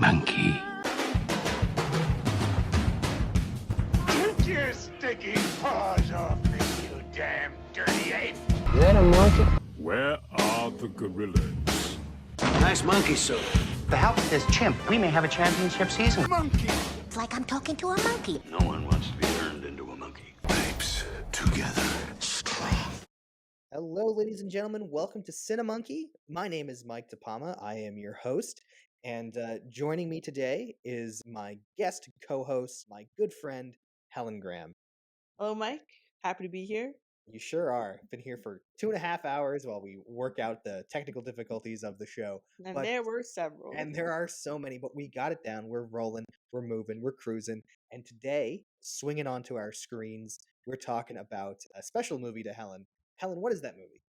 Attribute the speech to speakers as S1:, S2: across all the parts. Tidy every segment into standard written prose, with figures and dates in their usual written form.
S1: monkey.
S2: Get your sticky paws off me, you damn dirty ape!
S3: Is that a monkey?
S4: Where are the gorillas?
S1: Nice monkey suit.
S5: The help with this chimp, we may have a championship season.
S2: Monkey!
S6: It's like I'm talking to a monkey.
S1: No one wants to be turned into a monkey. Apes together.
S7: Hello, ladies and gentlemen. Welcome to Cinemonkey. My name is Mike DePalma. I am your host. And joining me today is my guest co-host, my good friend, Helene Graham.
S8: Hello, Mike. Happy to be here.
S7: You sure are. Been here for 2.5 hours while we work out the technical difficulties of the show.
S8: And there were several.
S7: And there are so many, but we got it down. We're rolling, we're moving, we're cruising. And today, swinging onto our screens, we're talking about a special movie to Helen. Helen, what is that movie?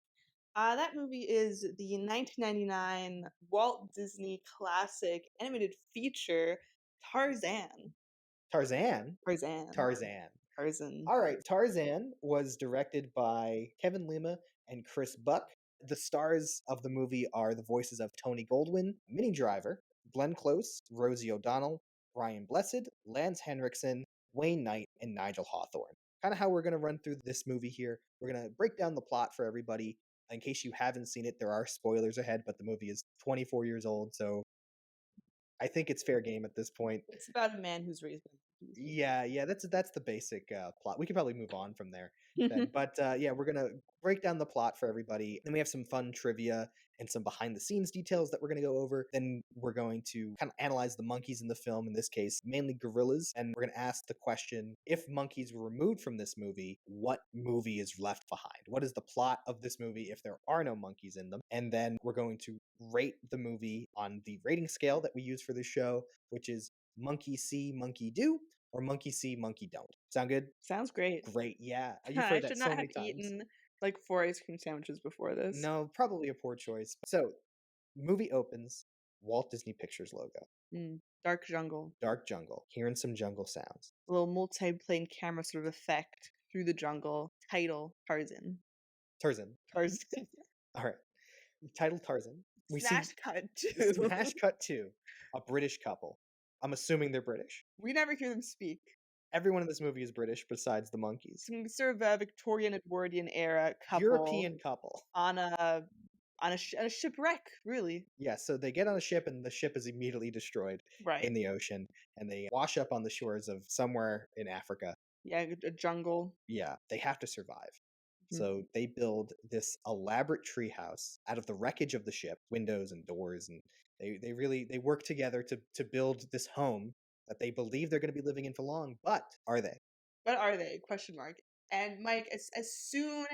S8: That movie is the 1999 Walt Disney classic animated feature, Tarzan.
S7: Tarzan?
S8: Tarzan.
S7: Tarzan.
S8: Tarzan.
S7: All right, Tarzan was directed by Kevin Lima and Chris Buck. The stars of the movie are the voices of Tony Goldwyn, Minnie Driver, Glenn Close, Rosie O'Donnell, Ryan Blessed, Lance Henriksen, Wayne Knight, and Nigel Hawthorne. Kind of how we're going to run through this movie here. We're going to break down the plot for everybody. In case you haven't seen it, there are spoilers ahead, but the movie is 24 years old, so I think it's fair game at this point.
S8: It's about a man who's raised by monkeys.
S7: Yeah, that's the basic plot. We could probably move on from there then. But yeah, we're going to break down the plot for everybody. Then we have some fun trivia and some behind-the-scenes details that we're going to go over. Then we're going to kind of analyze the monkeys in the film, in this case, mainly gorillas. And we're going to ask the question, if monkeys were removed from this movie, what movie is left behind? What is the plot of this movie if there are no monkeys in them? And then we're going to rate the movie on the rating scale that we use for this show, which is monkey see, monkey do, or monkey see, monkey don't. Sound good?
S8: Sounds great.
S7: Great, yeah. You've
S8: I
S7: heard
S8: should
S7: that
S8: not
S7: so
S8: have
S7: many times.
S8: eaten like 4 ice cream sandwiches before this.
S7: No, probably a poor choice. So, movie opens, Walt Disney Pictures logo.
S8: Dark jungle.
S7: Dark jungle. Hearing some jungle sounds.
S8: A little multi-plane camera sort of effect through the jungle. Title, Tarzan.
S7: Tarzan.
S8: Tarzan.
S7: All right. Title Tarzan. We
S8: Smash
S7: see
S8: cut too.
S7: Smash cut to a British couple. I'm assuming they're British.
S8: We never hear them speak.
S7: Everyone in this movie is British besides the monkeys.
S8: Some sort of a Victorian Edwardian era couple.
S7: European couple.
S8: On a shipwreck, really.
S7: Yeah, so they get on a ship and the ship is immediately destroyed in the ocean, and they wash up on the shores of somewhere in Africa.
S8: Yeah, a jungle.
S7: Yeah, they have to survive. So they build this elaborate treehouse out of the wreckage of the ship, windows and doors, and they work together to build this home that they believe they're going to be living in for long. But are they?
S8: What are they? Question mark. And Mike, as soon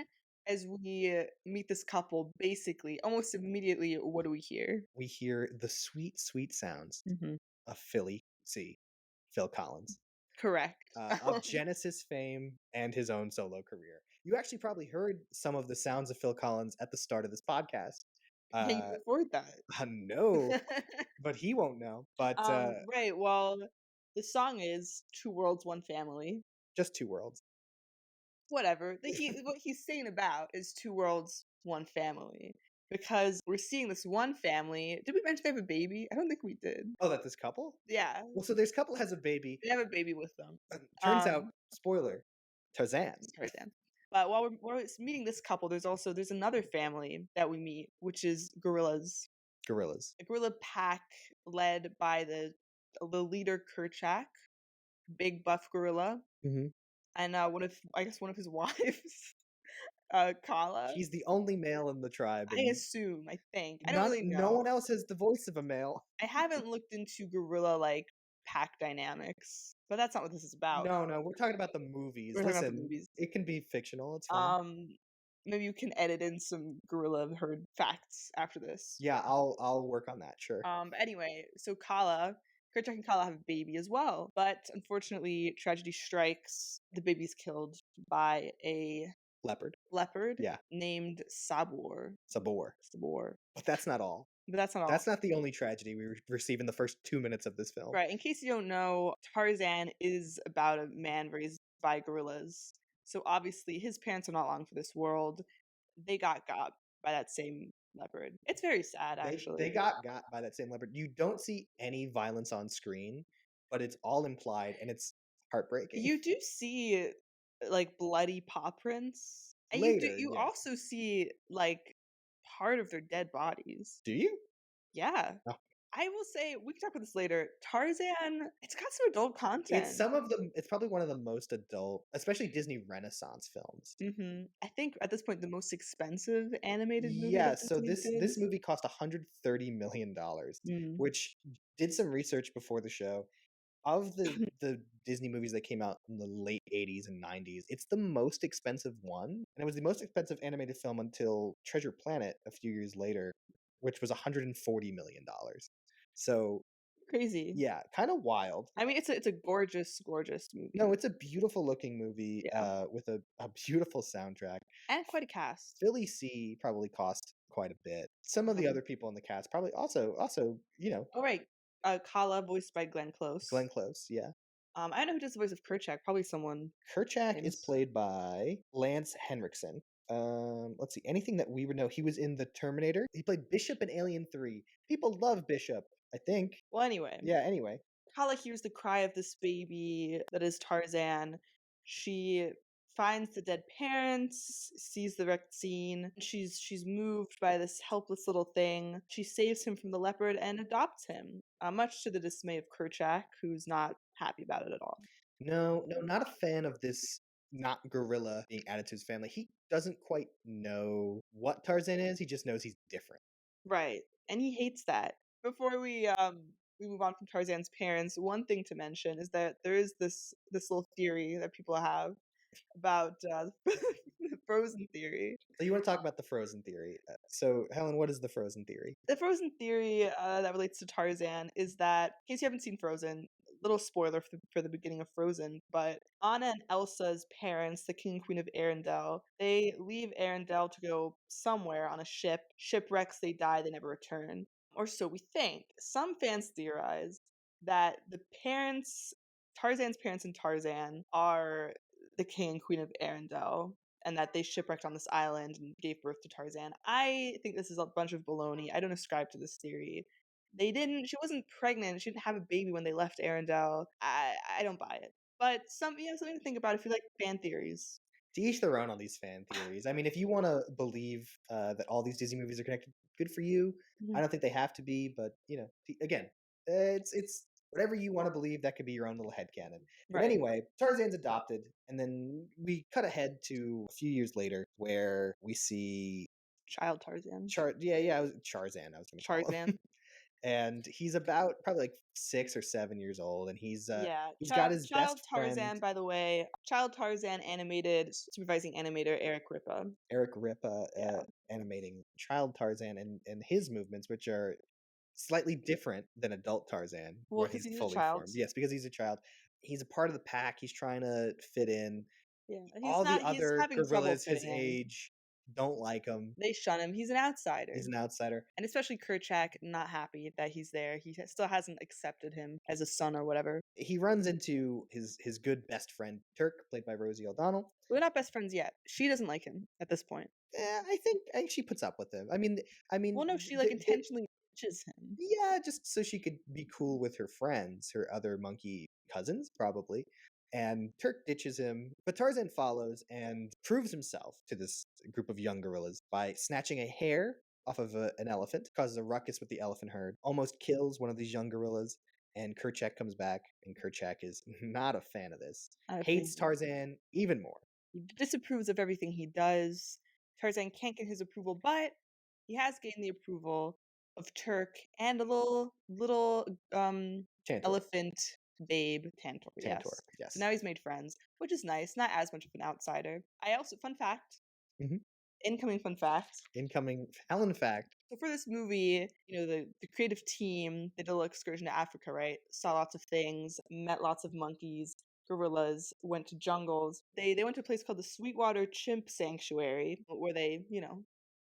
S8: as we meet this couple, basically, almost immediately, what do we hear?
S7: We hear the sweet, sweet sounds of Phil Collins.
S8: Correct.
S7: Of Genesis fame and his own solo career. You actually probably heard some of the sounds of Phil Collins at the start of this podcast.
S8: Can you afford that?
S7: No, but he won't know. But
S8: right. Well, the song is "Two Worlds, One Family."
S7: Just two worlds.
S8: Whatever. What he's saying about is two worlds, one family. Because we're seeing this one family. Did we mention they have a baby? I don't think we did.
S7: Oh, that this couple?
S8: Yeah.
S7: Well, so this couple has a baby.
S8: They have a baby with them.
S7: Turns out, spoiler, Tarzan.
S8: But while we're meeting this couple, there's another family that we meet, which is gorillas.
S7: Gorillas.
S8: A gorilla pack led by the leader Kerchak, big buff gorilla, and one of his wives, Kala.
S7: He's the only male in the tribe.
S8: I assume. I think. I don't really know.
S7: No one else has the voice of a male.
S8: I haven't looked into gorilla pack dynamics, but that's not what this is about.
S7: No, we're talking about the movies. Listen, it can be fictional. It's fine.
S8: Maybe you can edit in some gorilla herd facts after this.
S7: Yeah, I'll work on that. Sure.
S8: But anyway, so Kerchak and Kala have a baby as well, but unfortunately, tragedy strikes. The baby's killed by a leopard.
S7: Yeah.
S8: Named Sabor.
S7: But that's not all.
S8: That's
S7: not the only tragedy we receive in the first 2 minutes of this film.
S8: Right. In case you don't know, Tarzan is about a man raised by gorillas. So obviously his parents are not long for this world. They got by that same leopard. It's very sad,
S7: They
S8: actually.
S7: got by that same leopard. You don't see any violence on screen, but it's all implied and it's heartbreaking.
S8: You do see like bloody paw prints, and
S7: Later,
S8: you
S7: yes.
S8: also see like part of their dead bodies.
S7: Do you?
S8: Yeah.
S7: Oh.
S8: I will say we can talk about this later. Tarzan, it's got some adult content.
S7: It's some of them. It's probably one of the most adult, especially Disney Renaissance films.
S8: I think at this point the most expensive animated movie
S7: Yeah,
S8: that
S7: so
S8: Disney did.
S7: this movie cost $130 million,
S8: Mm.
S7: which did some research before the show. Of the Disney movies that came out in the late 80s and 90s, it's the most expensive one. And it was the most expensive animated film until Treasure Planet a few years later, which was $140 million. So
S8: Crazy.
S7: yeah, kind of wild.
S8: I mean, it's a gorgeous, gorgeous movie.
S7: No, it's a beautiful looking movie
S8: Yeah.
S7: with a beautiful soundtrack.
S8: And quite a cast.
S7: Philly C probably cost quite a bit. Some of the other people in the cast probably also,
S8: Oh right. Kala, voiced by Glenn Close.
S7: Glenn Close, yeah.
S8: I don't know who does the voice of Kerchak. Probably someone.
S7: Kerchak is
S8: famous.
S7: played by Lance Henriksen. Let's see, anything that we would know. He was in The Terminator. He played Bishop in Alien 3. People love Bishop, I think.
S8: Well, anyway.
S7: Yeah, anyway.
S8: Kala hears the cry of this baby that is Tarzan. She finds the dead parents, sees the wrecked scene. She's moved by this helpless little thing. She saves him from the leopard and adopts him, much to the dismay of Kerchak, who's not happy about it at all.
S7: No, not a fan of this not gorilla being added to his family. He doesn't quite know what Tarzan is. He just knows he's different.
S8: Right. And he hates that. Before we move on from Tarzan's parents, one thing to mention is that there is this little theory that people have about the frozen theory.
S7: So you want to talk about the frozen theory. So Helen, what is the frozen theory?
S8: The frozen theory that relates to Tarzan is that, in case you haven't seen Frozen, little spoiler for the beginning of Frozen, but Anna and Elsa's parents, the King and Queen of Arendelle, they leave Arendelle to go somewhere on a ship. Shipwrecks, they die, they never return. Or so we think. Some fans theorize that the parents, Tarzan's parents and Tarzan, are the King and Queen of Arendelle, and that they shipwrecked on this island and gave birth to Tarzan. I think this is a bunch of baloney. I don't ascribe to this theory. She wasn't pregnant. She didn't have a baby when they left Arendelle. I don't buy it. But something to think about if you like fan theories.
S7: To each their own on these fan theories. I mean, if you want to believe that all these Disney movies are connected, good for you. I don't think they have to be, but again, it's whatever you want to believe. That could be your own little headcanon. But anyway, Tarzan's adopted, and then we cut ahead to a few years later where we see
S8: Child Tarzan.
S7: Charzan. I was going to call him.
S8: Charzan.
S7: And he's about probably like 6 or 7 years old, and he's
S8: got
S7: his
S8: Child
S7: best
S8: Tarzan,
S7: friend.
S8: by the way, Child Tarzan animated supervising animator Eric Ripa.
S7: Animating Child Tarzan and his movements, which are slightly different than adult Tarzan.
S8: Well,
S7: where
S8: because he's
S7: fully
S8: a child.
S7: formed. Yes, because he's a child. He's a part of the pack. He's trying to fit in.
S8: Yeah,
S7: All the
S8: he's
S7: other
S8: having trouble
S7: gorillas his
S8: fitting in.
S7: age don't like him.
S8: They shun him. He's an outsider.
S7: He's an outsider.
S8: And especially Kerchak, not happy that he's there. He still hasn't accepted him as a son or whatever.
S7: He runs into his good best friend Turk, played by Rosie O'Donnell.
S8: We're not best friends yet. She doesn't like him at this point.
S7: I think she puts up with him. I mean.
S8: Well, no, she intentionally ditches him.
S7: Yeah, just so she could be cool with her friends, her other monkey cousins, probably. And Turk ditches him, but Tarzan follows and proves himself to this group of young gorillas by snatching a hair off of an elephant, causes a ruckus with the elephant herd, almost kills one of these young gorillas, and Kerchak comes back, and Kerchak is not a fan of this. Hates Tarzan even more.
S8: He disapproves of everything he does. Tarzan can't get his approval, but he has gained the approval of Turk and a little elephant babe, Tantor. Yes. So now he's made friends, which is nice. Not as much of an outsider. Fun fact. Incoming fun fact.
S7: Incoming Helen fact.
S8: So for this movie, the creative team did a little excursion to Africa, right? Saw lots of things, met lots of monkeys, gorillas, went to jungles. They went to a place called the Sweetwater Chimp Sanctuary, where they,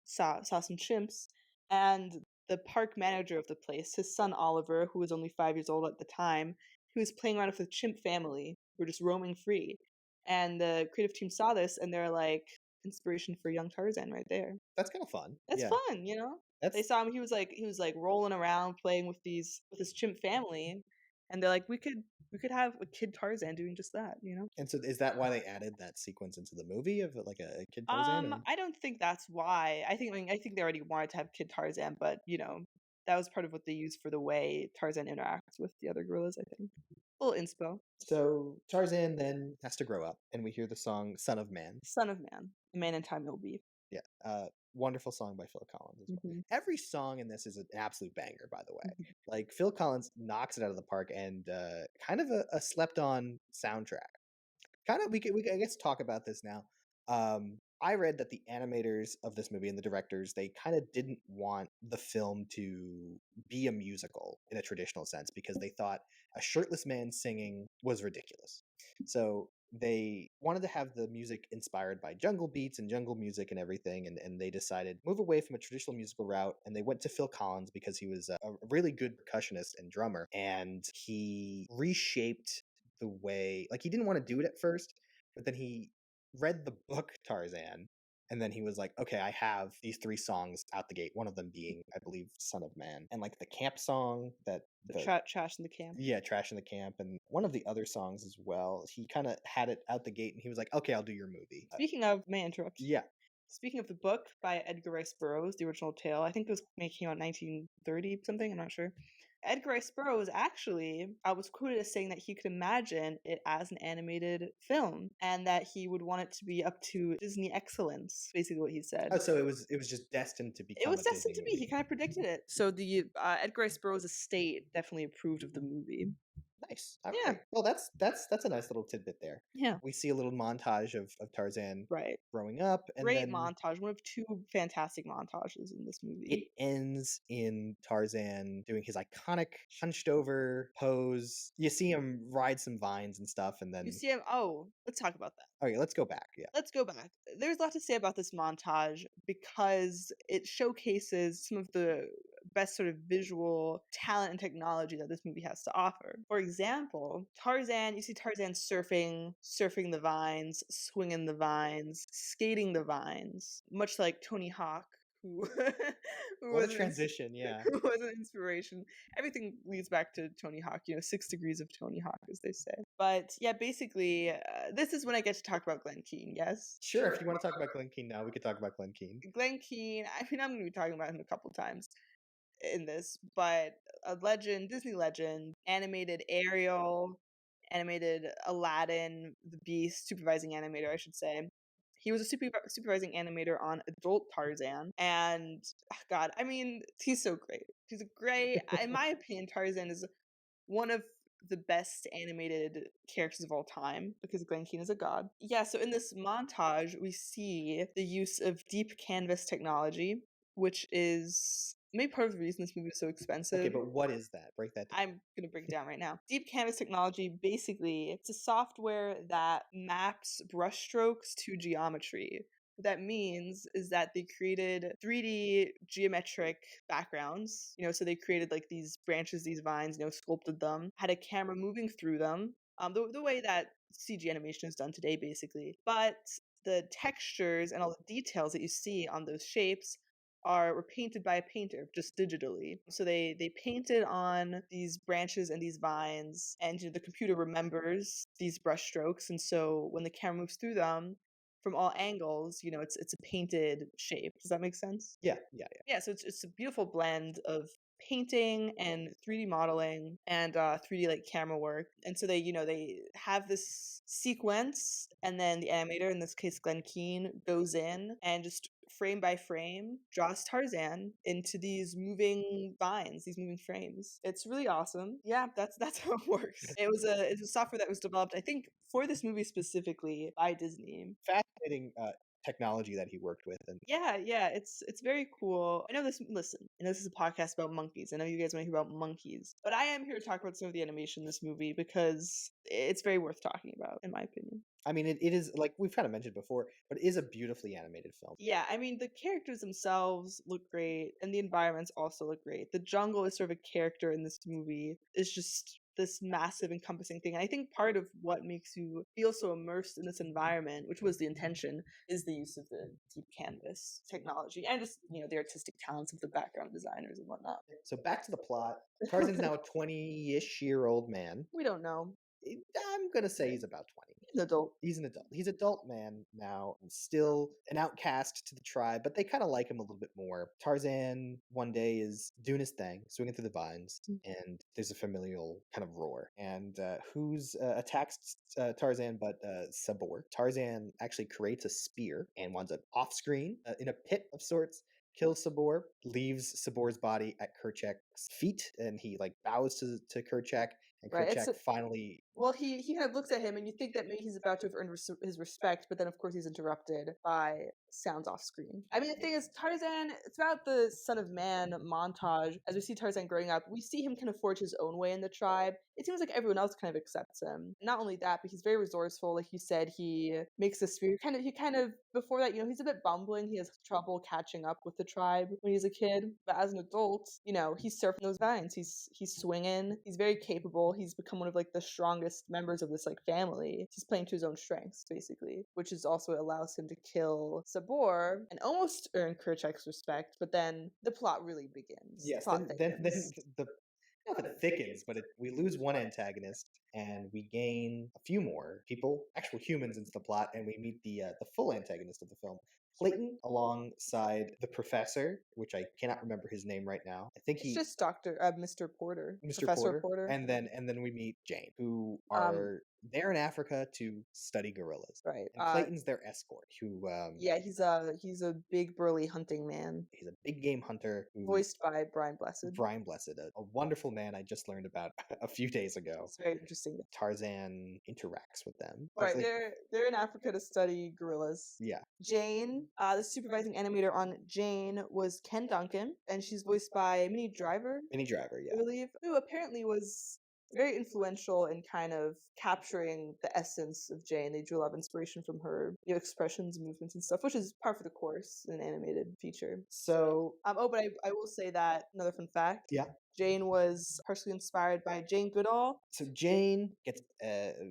S8: saw some chimps. And the park manager of the place, his son Oliver, who was only 5 years old at the time, he was playing around with the chimp family, who were just roaming free. And the creative team saw this, and they're like, inspiration for young Tarzan right there.
S7: That's kind of fun.
S8: That's
S7: Yeah,
S8: fun, you know? They
S7: that's
S8: saw him, he was like rolling around playing with his chimp family, and they're like, we could have a kid Tarzan doing just that, you know?
S7: and so is that why they added that sequence into the movie of like a kid Tarzan? Or?
S8: I don't think that's why. I think they already wanted to have kid Tarzan, but that was part of what they used for the way Tarzan interacts with the other gorillas, I think. A little inspo.
S7: So Tarzan then has to grow up, and we hear the song "Son of Man."
S8: Son of Man. The man in time will be.
S7: Yeah, wonderful song by Phil Collins as well.
S8: Mhm.
S7: Every song in this is an absolute banger, by the way.
S8: Mhm.
S7: Like Phil Collins knocks it out of the park, and kind of a slept-on soundtrack. Kind of, we I guess talk about this now. I read that the animators of this movie and the directors, they kind of didn't want the film to be a musical in a traditional sense because they thought a shirtless man singing was ridiculous. So they wanted to have the music inspired by jungle beats and jungle music and everything, and they decided move away from a traditional musical route, and they went to Phil Collins because he was a really good percussionist and drummer, and he reshaped the way, like, he didn't want to do it at first, but then he read the book Tarzan, and then he was like, okay, I have these 3 songs out the gate, one of them being, I believe, Son of Man, and like the camp song that
S8: Trash in the camp.
S7: yeah, Trash in the Camp, and one of the other songs as well. He kind of had it out the gate, and he was like, okay, I'll do your movie.
S8: Speaking of, may I interrupt?
S7: Yeah.
S8: Speaking of the book by Edgar Rice Burroughs, the original tale, I think it was came out in 1930 something. I'm not sure. Edgar Rice Burroughs actually was quoted as saying that he could imagine it as an animated film and that he would want it to be up to Disney excellence. Basically, what he said.
S7: Oh, so it was just destined to become.
S8: It was
S7: a
S8: destined
S7: Disney
S8: to be.
S7: movie.
S8: He kind of predicted it. So the Edgar Rice Burroughs estate definitely approved of the movie.
S7: Nice. All
S8: Yeah.
S7: right. Well, that's a nice little tidbit there.
S8: Yeah.
S7: We see a little montage of Tarzan
S8: Right.
S7: growing up, and
S8: Great
S7: then
S8: montage. One of 2 fantastic montages in this
S7: it
S8: movie.
S7: ends in Tarzan doing his iconic hunched over pose. You see him ride some vines and stuff, and then
S8: You see him. Oh, let's talk about that.
S7: okay, let's go back. Yeah.
S8: Let's go back. There's a lot to say about this montage because it showcases some of the best sort of visual talent and technology that this movie has to offer. For example, you see Tarzan surfing the vines, swinging the vines, skating the vines, much like Tony Hawk, who, who
S7: What a
S8: was
S7: transition, yeah.
S8: who was an inspiration. Everything leads back to Tony Hawk, 6 degrees of Tony Hawk, as they say. But yeah, basically, this is when I get to talk about Glenn Keane, yes?
S7: Sure, if you want to talk about Glenn Keane now, we could talk about Glenn Keane.
S8: Glenn Keane, I mean, I'm going to be talking about him a couple times in this, but a legend, Disney legend, animated Ariel, animated Aladdin, the Beast, supervising animator, I should say. He was a supervising animator on adult Tarzan, and God, I mean, he's so great. He's great. In my opinion, Tarzan is one of the best animated characters of all time because Glenn Keane is a god. Yeah, so in this montage, we see the use of deep canvas technology, which is maybe part of the reason this movie is so expensive.
S7: Okay, but what is that? Break that down.
S8: I'm going to break it down right now. Deep canvas technology, basically, it's a software that maps brushstrokes to geometry. What that means is that they created 3D geometric backgrounds. So they created like these branches, these vines, sculpted them, had a camera moving through them, the way that CG animation is done today, basically. But the textures and all the details that you see on those shapes were painted by a painter just digitally. So they painted on these branches and these vines, and the computer remembers these brushstrokes, and so when the camera moves through them from all angles, it's a painted shape. Does that make sense?
S7: Yeah.
S8: Yeah, so it's a beautiful blend of painting and 3D modeling and 3D like camera work. And so they have this sequence, and then the animator, in this case Glenn Keane, goes in and just frame by frame draws Tarzan into these moving vines, these moving frames. It's really awesome. Yeah, that's how it works. It's a software that was developed, I think, for this movie specifically by Disney.
S7: Fascinating technology that he worked with, and
S8: Yeah, it's very cool. I know this. Listen, I know this is a podcast about monkeys. I know you guys want to hear about monkeys, but I am here to talk about some of the animation in this movie because it's very worth talking about, in my opinion.
S7: I mean, it is, like we've kind of mentioned before, but it is a beautifully animated film.
S8: Yeah, I mean, the characters themselves look great, and the environments also look great. The jungle is sort of a character in this movie. It's just this massive encompassing thing. And I think part of what makes you feel so immersed in this environment, which was the intention, is the use of the deep canvas technology and just, the artistic talents of the background designers and whatnot.
S7: So back to the plot. Tarzan's now a 20-ish-year-old man.
S8: We don't know.
S7: I'm gonna say he's about 20.
S8: He's an adult.
S7: He's an adult. He's an adult man now, and still an outcast to the tribe, but they kind of like him a little bit more. Tarzan one day is doing his thing, swinging through the vines, and there's a familial kind of roar. And who's attacks Tarzan but Sabor? Tarzan actually creates a spear and winds up off screen in a pit of sorts. Kills Sabor, leaves Sabor's body at Kerchak's feet, and he bows to Kerchak, and Kerchak finally.
S8: Well, he kind of looks at him, and you think that maybe he's about to have earned his respect, but then of course he's interrupted by sounds off screen. I mean, the thing is, Tarzan, throughout the Son of Man montage, as we see Tarzan growing up, we see him kind of forge his own way in the tribe. It seems like everyone else kind of accepts him. Not only that, but he's very resourceful. Like you said, he makes the spear. He kind of before that, he's a bit bumbling. He has trouble catching up with the tribe when he's a kid. But as an adult, he's surfing those vines. He's swinging. He's very capable. He's become one of the strongest members of this family. He's playing to his own strengths, basically, which is also allows him to kill Sabor and almost earn Kerchak's respect. But then the plot really begins.
S7: Yes, then the not that it thickens, but we lose one antagonist and we gain a few more people, actual humans, into the plot, and we meet the full antagonist of the film, Clayton, alongside the professor, which I cannot remember his name right now. I think
S8: he's just Mr. Porter,
S7: Professor Porter, and then we meet Jane, who are there in Africa to study gorillas.
S8: Right.
S7: And Clayton's their escort. Who?
S8: He's a big burly hunting man.
S7: He's a big game hunter.
S8: Voiced by Brian Blessed.
S7: Brian Blessed, a wonderful man I just learned about a few days ago.
S8: It's very interesting.
S7: Tarzan interacts with them.
S8: Right. They're in Africa to study gorillas.
S7: Yeah.
S8: Jane, the supervising animator on Jane was Ken Duncan, and she's voiced by Minnie Driver.
S7: Minnie Driver, yeah.
S8: I believe, who apparently was very influential in kind of capturing the essence of Jane. They drew a lot of inspiration from her expressions, movements, and stuff, which is par for the course in an animated feature.
S7: So,
S8: but I will say that another fun fact.
S7: Yeah.
S8: Jane was partially inspired by Jane Goodall.
S7: So Jane gets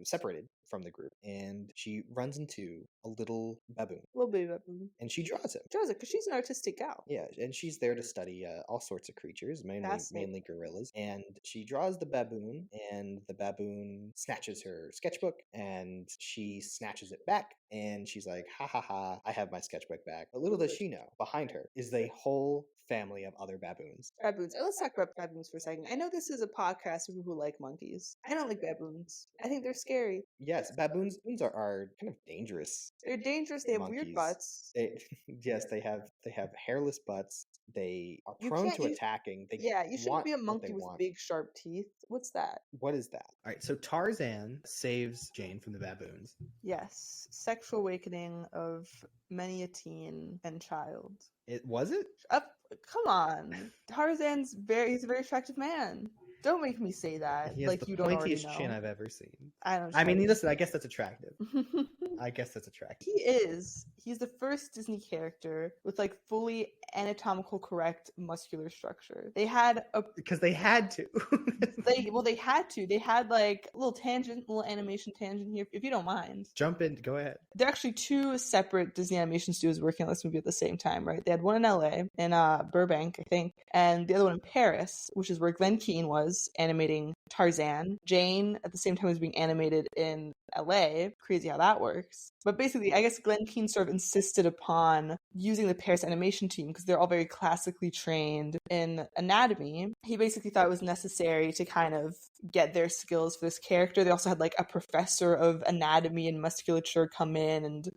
S7: separated from the group, and she runs into a little baboon.
S8: Little baby baboon.
S7: And she draws him.
S8: Draws it because she's an artistic gal.
S7: Yeah, and she's there to study all sorts of creatures, mainly gorillas. And she draws the baboon, and the baboon snatches her sketchbook, and she snatches it back, and she's like, ha ha ha, I have my sketchbook back. But little does she know, behind her is the whole family of other baboons.
S8: Baboons. Let's talk about baboons for a second. I know this is a podcast for people who like monkeys. I don't like baboons. I think they're scary.
S7: Yes, baboons are kind of dangerous.
S8: They're dangerous. They have weird butts.
S7: Yes, they have hairless butts. They are prone to attacking.
S8: You shouldn't be a monkey with big sharp teeth. What's that?
S7: What is that? All right, so Tarzan saves Jane from the baboons.
S8: Yes, sexual awakening of many a teen and child.
S7: Was it?
S8: Come on, Tarzan's he's a very attractive man. Don't make me say that.
S7: He has the
S8: you don't already
S7: pointiest
S8: know.
S7: chin I've ever seen.
S8: I
S7: mean, listen, I guess that's attractive.
S8: He's the first Disney character with fully anatomical correct muscular structure. They had
S7: because they had to.
S8: they had to. They had a little animation tangent here, if you don't mind.
S7: Jump in, go ahead.
S8: There are actually two separate Disney animation studios working on this movie at the same time, right? They had one in LA, in Burbank, I think, and the other one in Paris, which is where Glenn Keane was animating Tarzan. Jane, at the same time, was being animated in LA. Crazy how that works. But basically, I guess Glenn Keane sort of insisted upon using the Paris animation team because they're all very classically trained in anatomy. He basically thought it was necessary to kind of get their skills for this character. They also had a professor of anatomy and musculature come in and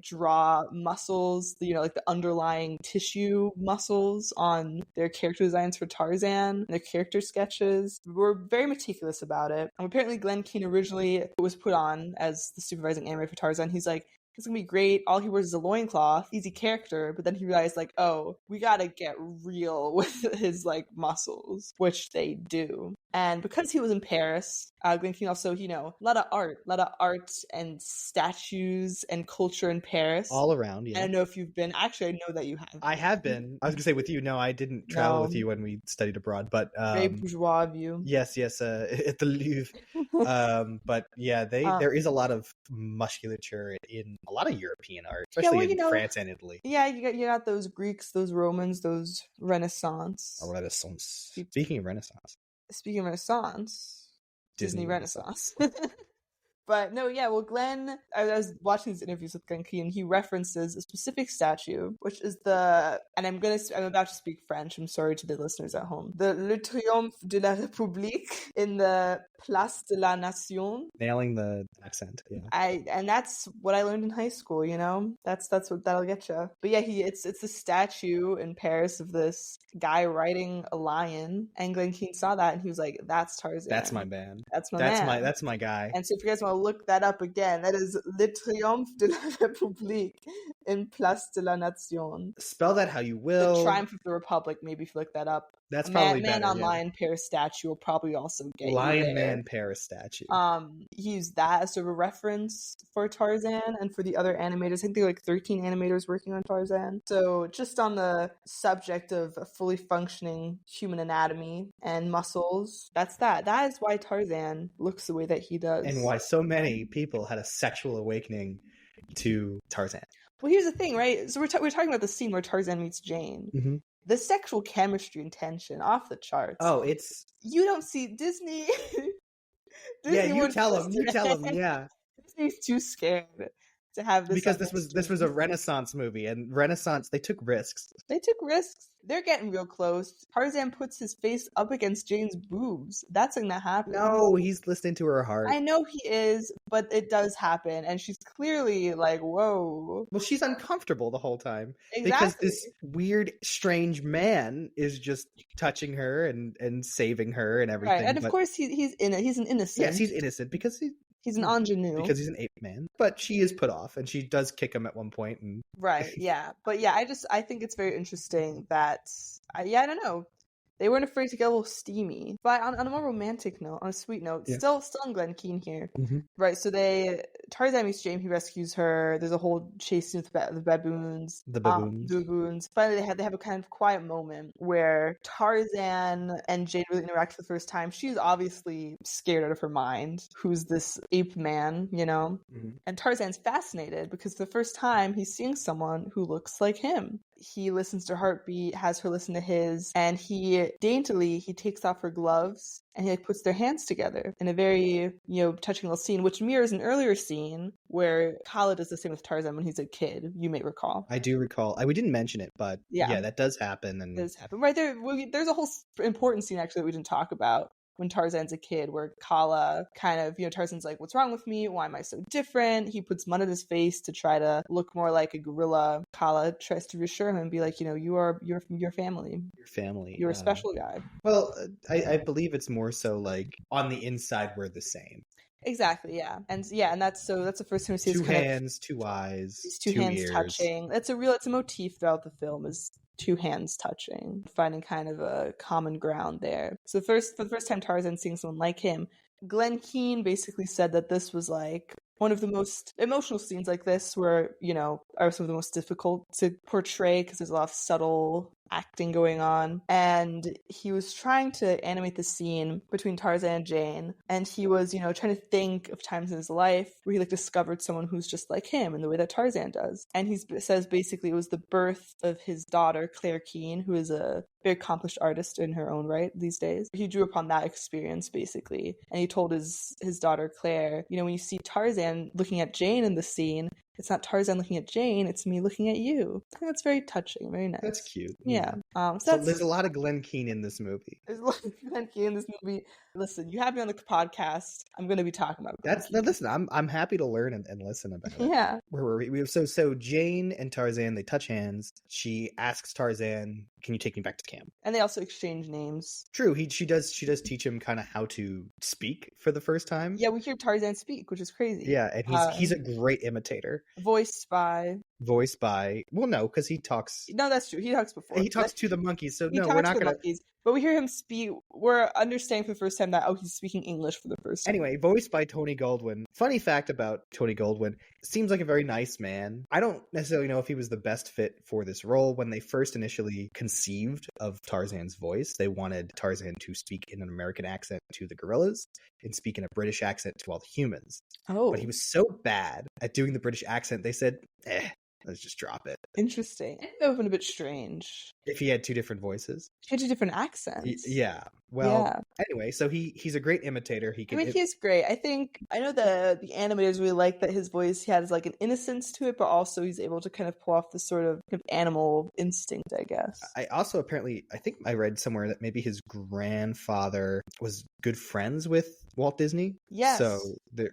S8: draw muscles, the underlying tissue muscles on their character designs for Tarzan, their character sketches. We're very meticulous about it. And apparently Glenn Keane originally was put on as the supervising animator for Tarzan. He's like, It's gonna be great. All he wears is a loincloth, easy character, but then he realized like, oh, we gotta get real with his like muscles, which they do. And because he was in Paris, Glenn Keane also, a lot of art and statues and culture in Paris.
S7: All around,
S8: I
S7: yeah.
S8: don't know if you've been. Actually, I know that you have.
S7: I have been. I was gonna say with you. No, I didn't travel with
S8: No.
S7: you when we studied abroad, but
S8: Very bourgeois of you.
S7: yes, at the Louvre. But yeah, there is a lot of musculature in a lot of European art, especially in France and Italy.
S8: Yeah, you got those Greeks, those Romans, those Renaissance.
S7: A Renaissance. Speaking of Renaissance,
S8: Disney Renaissance. But no, yeah, well, Glenn, I was watching these interviews with Glenn Keane, he references a specific statue, which is and I'm about to speak French, I'm sorry to the listeners at home, Le Triomphe de la République in the Place de la Nation.
S7: Nailing the accent, yeah.
S8: And that's what I learned in high school, that's what that'll get you. But yeah, it's a statue in Paris of this guy riding a lion, and Glenn Keane saw that and he was like, that's Tarzan.
S7: That's my man.
S8: That's man.
S7: That's my guy.
S8: And so if you guys want to look that up again, that is Le Triomphe de la République in Place de la Nation.
S7: Spell that how you will.
S8: The Triumph of the Republic, maybe if you look that up.
S7: That's probably
S8: Man
S7: better.
S8: on Lion Paris statue will probably also get
S7: Lion
S8: you there.
S7: Man Paris statue.
S8: He used that as sort of a reference for Tarzan and for the other animators. I think there were like 13 animators working on Tarzan. So just on the subject of a fully functioning human anatomy and muscles, that's that. That is why Tarzan looks the way that he does.
S7: And why so many people had a sexual awakening to Tarzan.
S8: Well, here's the thing, right? So we're talking about the scene where Tarzan meets Jane.
S7: Mm-hmm.
S8: The sexual chemistry and tension off the charts.
S7: Oh, it's...
S8: You don't see Disney.
S7: Yeah, you tell them, yeah.
S8: Disney's too scared to have this.
S7: Because this was a Renaissance movie, and Renaissance, they took risks.
S8: They're getting real close. Tarzan puts his face up against Jane's boobs. That's something that happens.
S7: No, he's listening to her heart.
S8: I know he is, but it does happen, and she's clearly like, whoa.
S7: Well, she's uncomfortable the whole time.
S8: Exactly.
S7: Because this weird, strange man is just touching her and saving her and everything.
S8: Right, and of course he's an innocent.
S7: Yes, he's innocent because
S8: he's an ingenue.
S7: Because he's an ape man. But she is put off, and she does kick him at one point. And...
S8: Right, yeah. But yeah, I think it's very interesting that, I don't know. They weren't afraid to get a little steamy. But on a more romantic note, on a sweet note,
S7: yeah.
S8: still on Glenn Keane here.
S7: Mm-hmm.
S8: Right, so Tarzan meets Jane, he rescues her. There's a whole chase scene with the baboons.
S7: The baboons.
S8: Finally, they have a kind of quiet moment where Tarzan and Jane really interact for the first time. She's obviously scared out of her mind. Who's this ape man,
S7: Mm-hmm.
S8: And Tarzan's fascinated because for the first time he's seeing someone who looks like him. He listens to her heartbeat, has her listen to his, and he daintily takes off her gloves and he puts their hands together in a very, touching little scene, which mirrors an earlier scene where Kala does the same with Tarzan when he's a kid, you may recall.
S7: I do recall. We didn't mention it, but yeah that does happen. And...
S8: It does happen. Right there, there's a whole important scene actually that we didn't talk about. When Tarzan's a kid, where Kala kind of, Tarzan's like, what's wrong with me? Why am I so different? He puts mud on his face to try to look more like a gorilla. Kala tries to reassure him and be like, you're your family.
S7: Your family.
S8: You're a special guy.
S7: Well, I believe it's more so like on the inside we're the same.
S8: Exactly, yeah. And that's the first time we see
S7: two hands, two eyes,
S8: these two hands
S7: ears.
S8: touching. It's a motif throughout the film is two hands touching, finding kind of a common ground there. So for the first time Tarzan seeing someone like him, Glenn Keane basically said that this was like one of the most emotional scenes like this were, are some of the most difficult to portray because there's a lot of subtle acting going on. And he was trying to animate the scene between Tarzan and Jane. And he was, trying to think of times in his life where he discovered someone who's just like him in the way that Tarzan does. And he says basically it was the birth of his daughter, Claire Keane, who is a very accomplished artist in her own right these days. He drew upon that experience basically. And he told his daughter, Claire, when you see Tarzan looking at Jane in the scene, it's not Tarzan looking at Jane, it's me looking at you. I think that's very touching, very nice.
S7: That's cute.
S8: Yeah. So
S7: So
S8: that's
S7: there's a lot of Glenn Keane in this movie.
S8: there's a lot of Glenn Keane in this movie. Listen, you have me on the podcast. I'm going to be talking about Glenn
S7: No,
S8: Keane.
S7: listen, I'm happy to learn and listen about it.
S8: Yeah.
S7: Where were we? So Jane and Tarzan, they touch hands. She asks Tarzan, "Can you take me back to camp?"
S8: And they also exchange names.
S7: True, she does teach him kind of how to speak for the first time.
S8: Yeah, we hear Tarzan speak, which is crazy.
S7: Yeah, and he's a great imitator.
S8: Voiced by...
S7: Voiced by, well, no, because he talks.
S8: No, that's true. He talks before.
S7: He talks to the monkeys, so
S8: He
S7: no,
S8: talks
S7: we're
S8: to
S7: not
S8: the
S7: gonna.
S8: monkeys, but we hear him speak. We're understanding for the first time that, oh, he's speaking English for the first time.
S7: Anyway, voiced by Tony Goldwyn. Funny fact about Tony Goldwyn, seems like a very nice man. I don't necessarily know if he was the best fit for this role. When they first initially conceived of Tarzan's voice, they wanted Tarzan to speak in an American accent to the gorillas and speak in a British accent to all the humans.
S8: Oh,
S7: But he was so bad at doing the British accent, they said, let's just drop it.
S8: interesting. That would have been a bit strange.
S7: If he had two different voices.
S8: He had two different accents.
S7: Yeah. Well,
S8: Yeah.
S7: anyway, so he's a great imitator. He
S8: I
S7: can.
S8: mean, he's great. I know the animators really like that his voice has like an innocence to it, but also he's able to kind of pull off this sort of animal instinct, I guess.
S7: I also I think I read somewhere that maybe his grandfather was good friends with Walt Disney.
S8: Yes.
S7: So,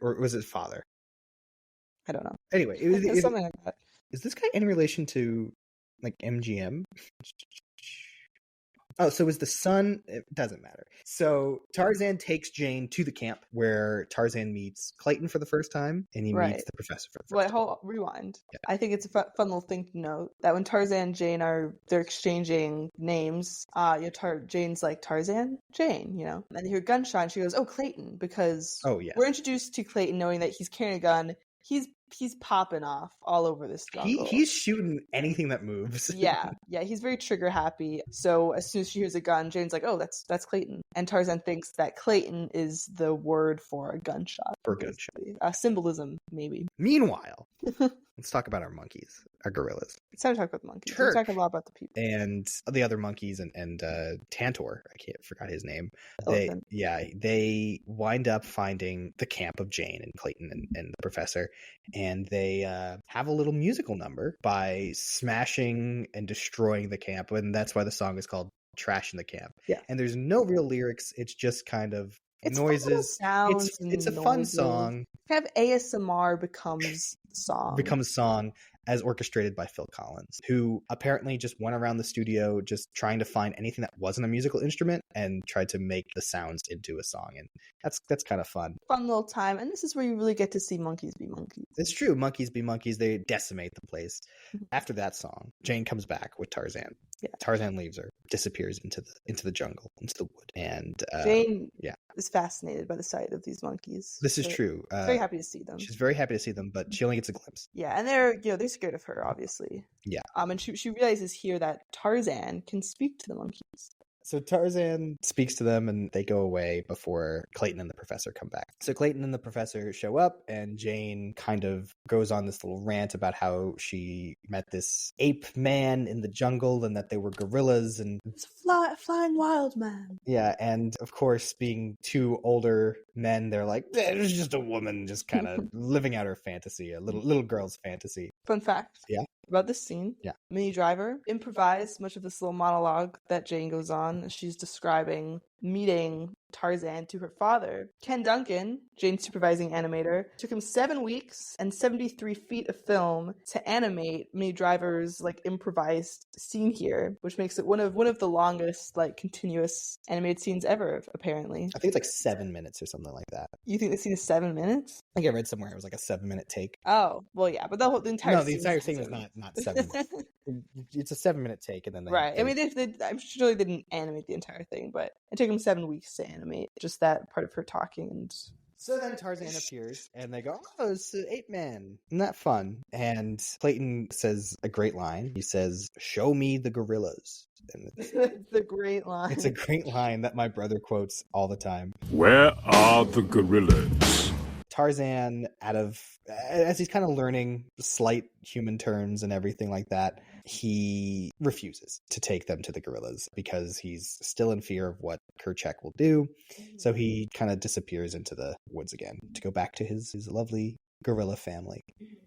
S7: or was his father?
S8: I don't know.
S7: Anyway,
S8: Something like that.
S7: is this guy in relation to like MGM? Oh, so is the son? It doesn't matter. So Tarzan takes Jane to the camp where Tarzan meets Clayton for the first time, and he
S8: Right.
S7: meets the professor for the first
S8: Wait,
S7: time.
S8: rewind.
S7: Yeah.
S8: I think it's a fun little thing to note that when Tarzan and Jane they're exchanging names, Jane's like, Tarzan? Jane, and they hear gunshot and she goes, oh, Clayton, because
S7: Oh, yeah.
S8: we're introduced to Clayton knowing that he's carrying a gun. He's popping off all over this jungle.
S7: He's shooting anything that moves.
S8: yeah, he's very trigger happy. So as soon as she hears a gun, Jane's like, "Oh, that's Clayton." And Tarzan thinks that Clayton is the word for a gunshot.
S7: For a gunshot.
S8: Symbolism, maybe.
S7: Meanwhile, let's talk about our monkeys, our gorillas,
S8: It's time to talk about the monkeys.
S7: Turk.
S8: We're talking a lot about the people.
S7: and the other monkeys, and Tantor. Forgot his name.
S8: Elephant.
S7: They wind up finding the camp of Jane and Clayton and the professor, and they have a little musical number by smashing and destroying the camp, and that's why the song is called "Trash in the Camp."
S8: Yeah.
S7: And there's no real lyrics; it's just kind of
S8: It's fun little
S7: noises.
S8: sounds
S7: It's a
S8: and
S7: fun
S8: noises.
S7: song.
S8: Kind of ASMR becomes song.
S7: Becomes song as orchestrated by Phil Collins, who apparently just went around the studio just trying to find anything that wasn't a musical instrument and tried to make the sounds into a song. And that's kind of fun.
S8: Fun little time. And this is where you really get to see monkeys be monkeys.
S7: It's true. Monkeys be monkeys. They decimate the place. After that song, Jane comes back with Tarzan.
S8: Yeah.
S7: Tarzan leaves her, disappears into the jungle, into the wood. And
S8: Jane
S7: yeah.
S8: is fascinated by the sight of these monkeys.
S7: This is
S8: So
S7: true.
S8: very happy to see them.
S7: She's very happy to see them, but she only gets a glimpse.
S8: Yeah, and they're scared of her, obviously.
S7: Yeah.
S8: And she realizes here that Tarzan can speak to the monkeys.
S7: So Tarzan speaks to them and they go away before Clayton and the professor come back. So Clayton and the professor show up and Jane kind of goes on this little rant about how she met this ape man in the jungle and that they were gorillas and
S8: It's a flying wild man.
S7: yeah, and of course being two older men, they're like, there's just a woman just kind of living out her fantasy, a little girl's fantasy.
S8: Fun fact.
S7: Yeah.
S8: About this scene.
S7: Yeah.
S8: Minnie Driver improvised much of this little monologue that Jane goes on. She's describing meeting Tarzan to her father. Ken Duncan, Jane's supervising animator, took him 7 weeks and 73 feet of film to animate Minnie Driver's improvised scene here, which makes it one of the longest continuous animated scenes ever, apparently.
S7: I think it's like 7 minutes or something like that.
S8: You think the scene is 7 minutes?
S7: I think I read somewhere it was like a 7-minute take.
S8: Oh, well, yeah, but the entire
S7: No,
S8: scene
S7: the entire
S8: is
S7: thing is
S8: 7
S7: not 7 minutes. It's a 7-minute take, and then
S8: Right. I mean, I'm sure they didn't animate the entire thing, but it took them 7 weeks to animate just that part of her talking. And
S7: so then Tarzan appears, and they go, "Oh, it's the ape man. Isn't that fun?" And Clayton says a great line. He says, "Show me the gorillas." And
S8: it's the great line.
S7: it's a great line that my brother quotes all the time.
S4: Where are the gorillas?
S7: Tarzan, as he's kind of learning slight human terms and everything like that, he refuses to take them to the gorillas because he's still in fear of what Kerchak will do. So he kind of disappears into the woods again to go back to his lovely gorilla family.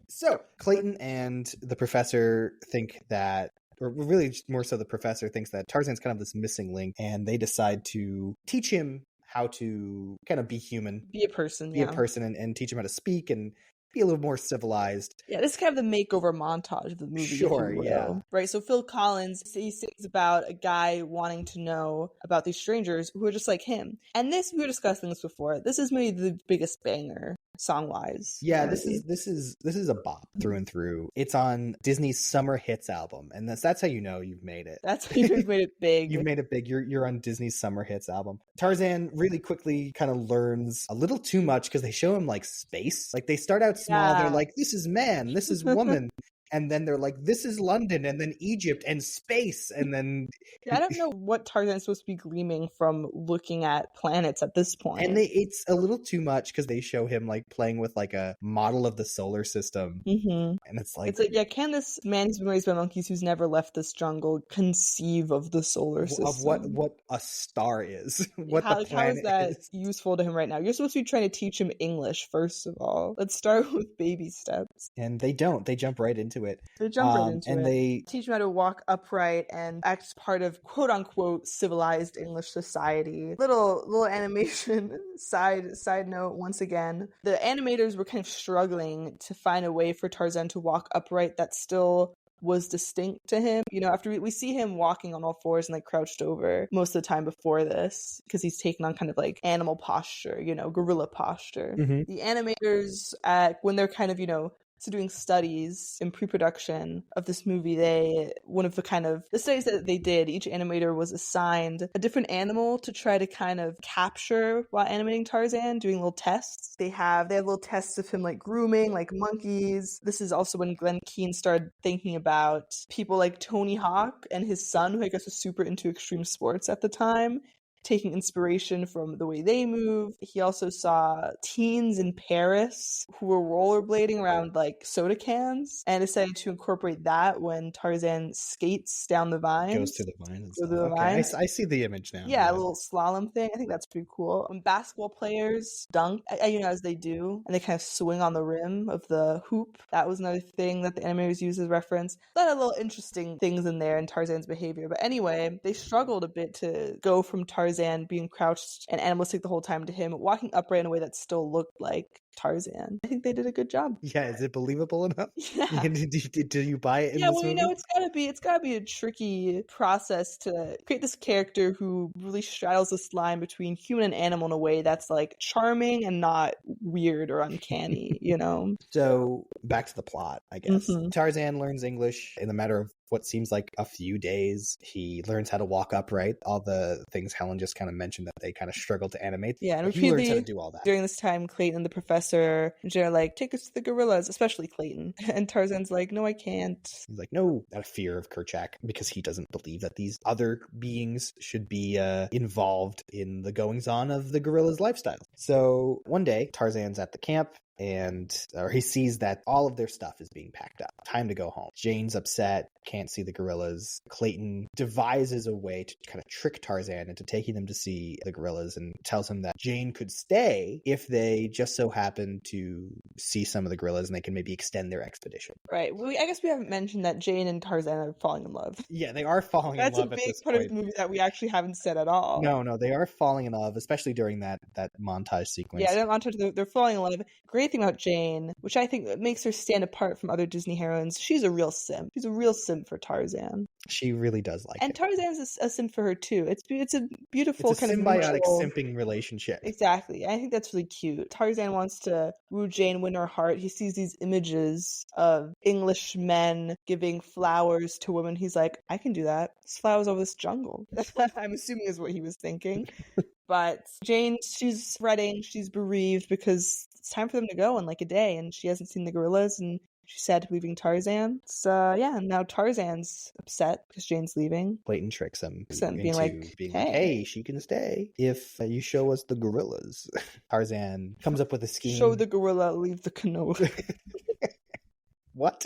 S7: So Clayton and the professor think that or really more so the professor, thinks that Tarzan's kind of this missing link, and they decide to teach him how to kind of be human,
S8: Be a person,
S7: be a person, and teach him how to speak and be a little more civilized.
S8: Yeah, this is kind of the makeover montage of the movie.
S7: Sure,
S8: if you will.
S7: yeah.
S8: Right, so Phil Collins, he sings about a guy wanting to know about these strangers who are just like him. And this, we were discussing this before, this is maybe the biggest banger song-wise.
S7: Yeah, this is a bop through and through. It's on Disney's Summer Hits album, and that's how you know you've made it.
S8: That's how you've made it big.
S7: You've made it big. You're on Disney's Summer Hits album. Tarzan really quickly kind of learns a little too much because they show him like space. Like they start out small.
S8: Yeah.
S7: They're like, this is man, this is woman. And then they're like, this is London, and then Egypt, and space, and then...
S8: Yeah, I don't know what Tarzan's supposed to be gleaming from looking at planets at this point.
S7: And it's a little too much because they show him like playing with like a model of the solar system.
S8: Mm-hmm.
S7: And it's like,
S8: yeah, can this man who's been raised by monkeys who's never left this jungle conceive of the solar system?
S7: Of what a star is. What
S8: how,
S7: the planet
S8: how is that
S7: is.
S8: useful to him right now? You're supposed to be trying to teach him English, first of all. Let's start with baby steps.
S7: And they don't. They jump right into it.
S8: They jump right into
S7: and
S8: it.
S7: they
S8: teach him how to walk upright and act as part of quote unquote civilized English society. Little animation side note once again. The animators were kind of struggling to find a way for Tarzan to walk upright that still was distinct to him. You know, after we see him walking on all fours and like crouched over most of the time before this, because he's taken on kind of like animal posture, you know, gorilla posture.
S7: Mm-hmm.
S8: The animators, when they're kind of, you know, so doing studies in pre-production of this movie, the studies that they did, each animator was assigned a different animal to try to kind of capture while animating Tarzan, doing little tests. They have little tests of him like grooming, like monkeys. This is also when Glenn Keane started thinking about people like Tony Hawk and his son, who I guess was super into extreme sports at the time, taking inspiration from the way they move. He also saw teens in Paris who were rollerblading around like soda cans and decided to incorporate that when Tarzan skates down the vines.
S7: Goes to the vines.
S8: Vines.
S7: I see the image now.
S8: Yeah, a little slalom thing. I think that's pretty cool. When basketball players dunk, you know, as they do, and they kind of swing on the rim of the hoop. That was another thing that the animators used as reference. A lot of little interesting things in there in Tarzan's behavior. But anyway, they struggled a bit to go from Tarzan being crouched and animalistic the whole time to him walking upright in a way that still looked like Tarzan. I think they did a good job.
S7: Yeah, is it believable enough?
S8: Yeah.
S7: Did you buy it in
S8: yeah,
S7: this
S8: well,
S7: movie?
S8: you know, it's gotta be a tricky process to create this character who really straddles this line between human and animal in a way that's like charming and not weird or uncanny, you know?
S7: So back to the plot, I guess.
S8: Mhm.
S7: Tarzan learns English in a matter of what seems like a few days. He learns how to walk upright, all the things Helen just kind of mentioned that they kind of struggle to animate.
S8: Yeah, and
S7: but he learns how to
S8: repeatedly
S7: do all that.
S8: during this time, Clayton and the professor and Jane are like, take us to the gorillas, especially Clayton. And Tarzan's like, no, I can't.
S7: He's like, no, out of fear of Kerchak, because he doesn't believe that these other beings should be involved in the goings-on of the gorilla's lifestyle. So one day, Tarzan's at the camp, or he sees that all of their stuff is being packed up. Time to go home. Jane's upset, can't see the gorillas. Clayton devises a way to kind of trick Tarzan into taking them to see the gorillas and tells him that Jane could stay if they just so happen to see some of the gorillas and they can maybe extend their expedition.
S8: Right. Well, I guess we haven't mentioned that Jane and Tarzan are falling in love.
S7: Yeah, they are falling in love at this point.
S8: That's a big part of the movie that we actually haven't said at all.
S7: No, they are falling in love, especially during that montage sequence.
S8: Yeah, they're falling in love. Great thing about Jane, which I think makes her stand apart from other Disney heroines, she's a real simp. She's a real simp for Tarzan.
S7: She really does like
S8: and
S7: it.
S8: Tarzan's a simp for her too. It's a beautiful
S7: it's a
S8: kind
S7: symbiotic
S8: of mutual...
S7: simping relationship.
S8: Exactly. I think that's really cute. Tarzan wants to woo Jane, win her heart. He sees these images of English men giving flowers to women. He's like, I can do that. There's flowers over this jungle. I'm assuming is what he was thinking. But Jane, she's fretting, she's bereaved because it's time for them to go in like a day, and she hasn't seen the gorillas, and she's sad to be leaving Tarzan. So yeah, now Tarzan's upset because Jane's leaving.
S7: Clayton tricks him
S8: Being like,
S7: hey, she can stay if you show us the gorillas. Tarzan comes up with a scheme.
S8: Show the gorilla, leave the canoe.
S7: What?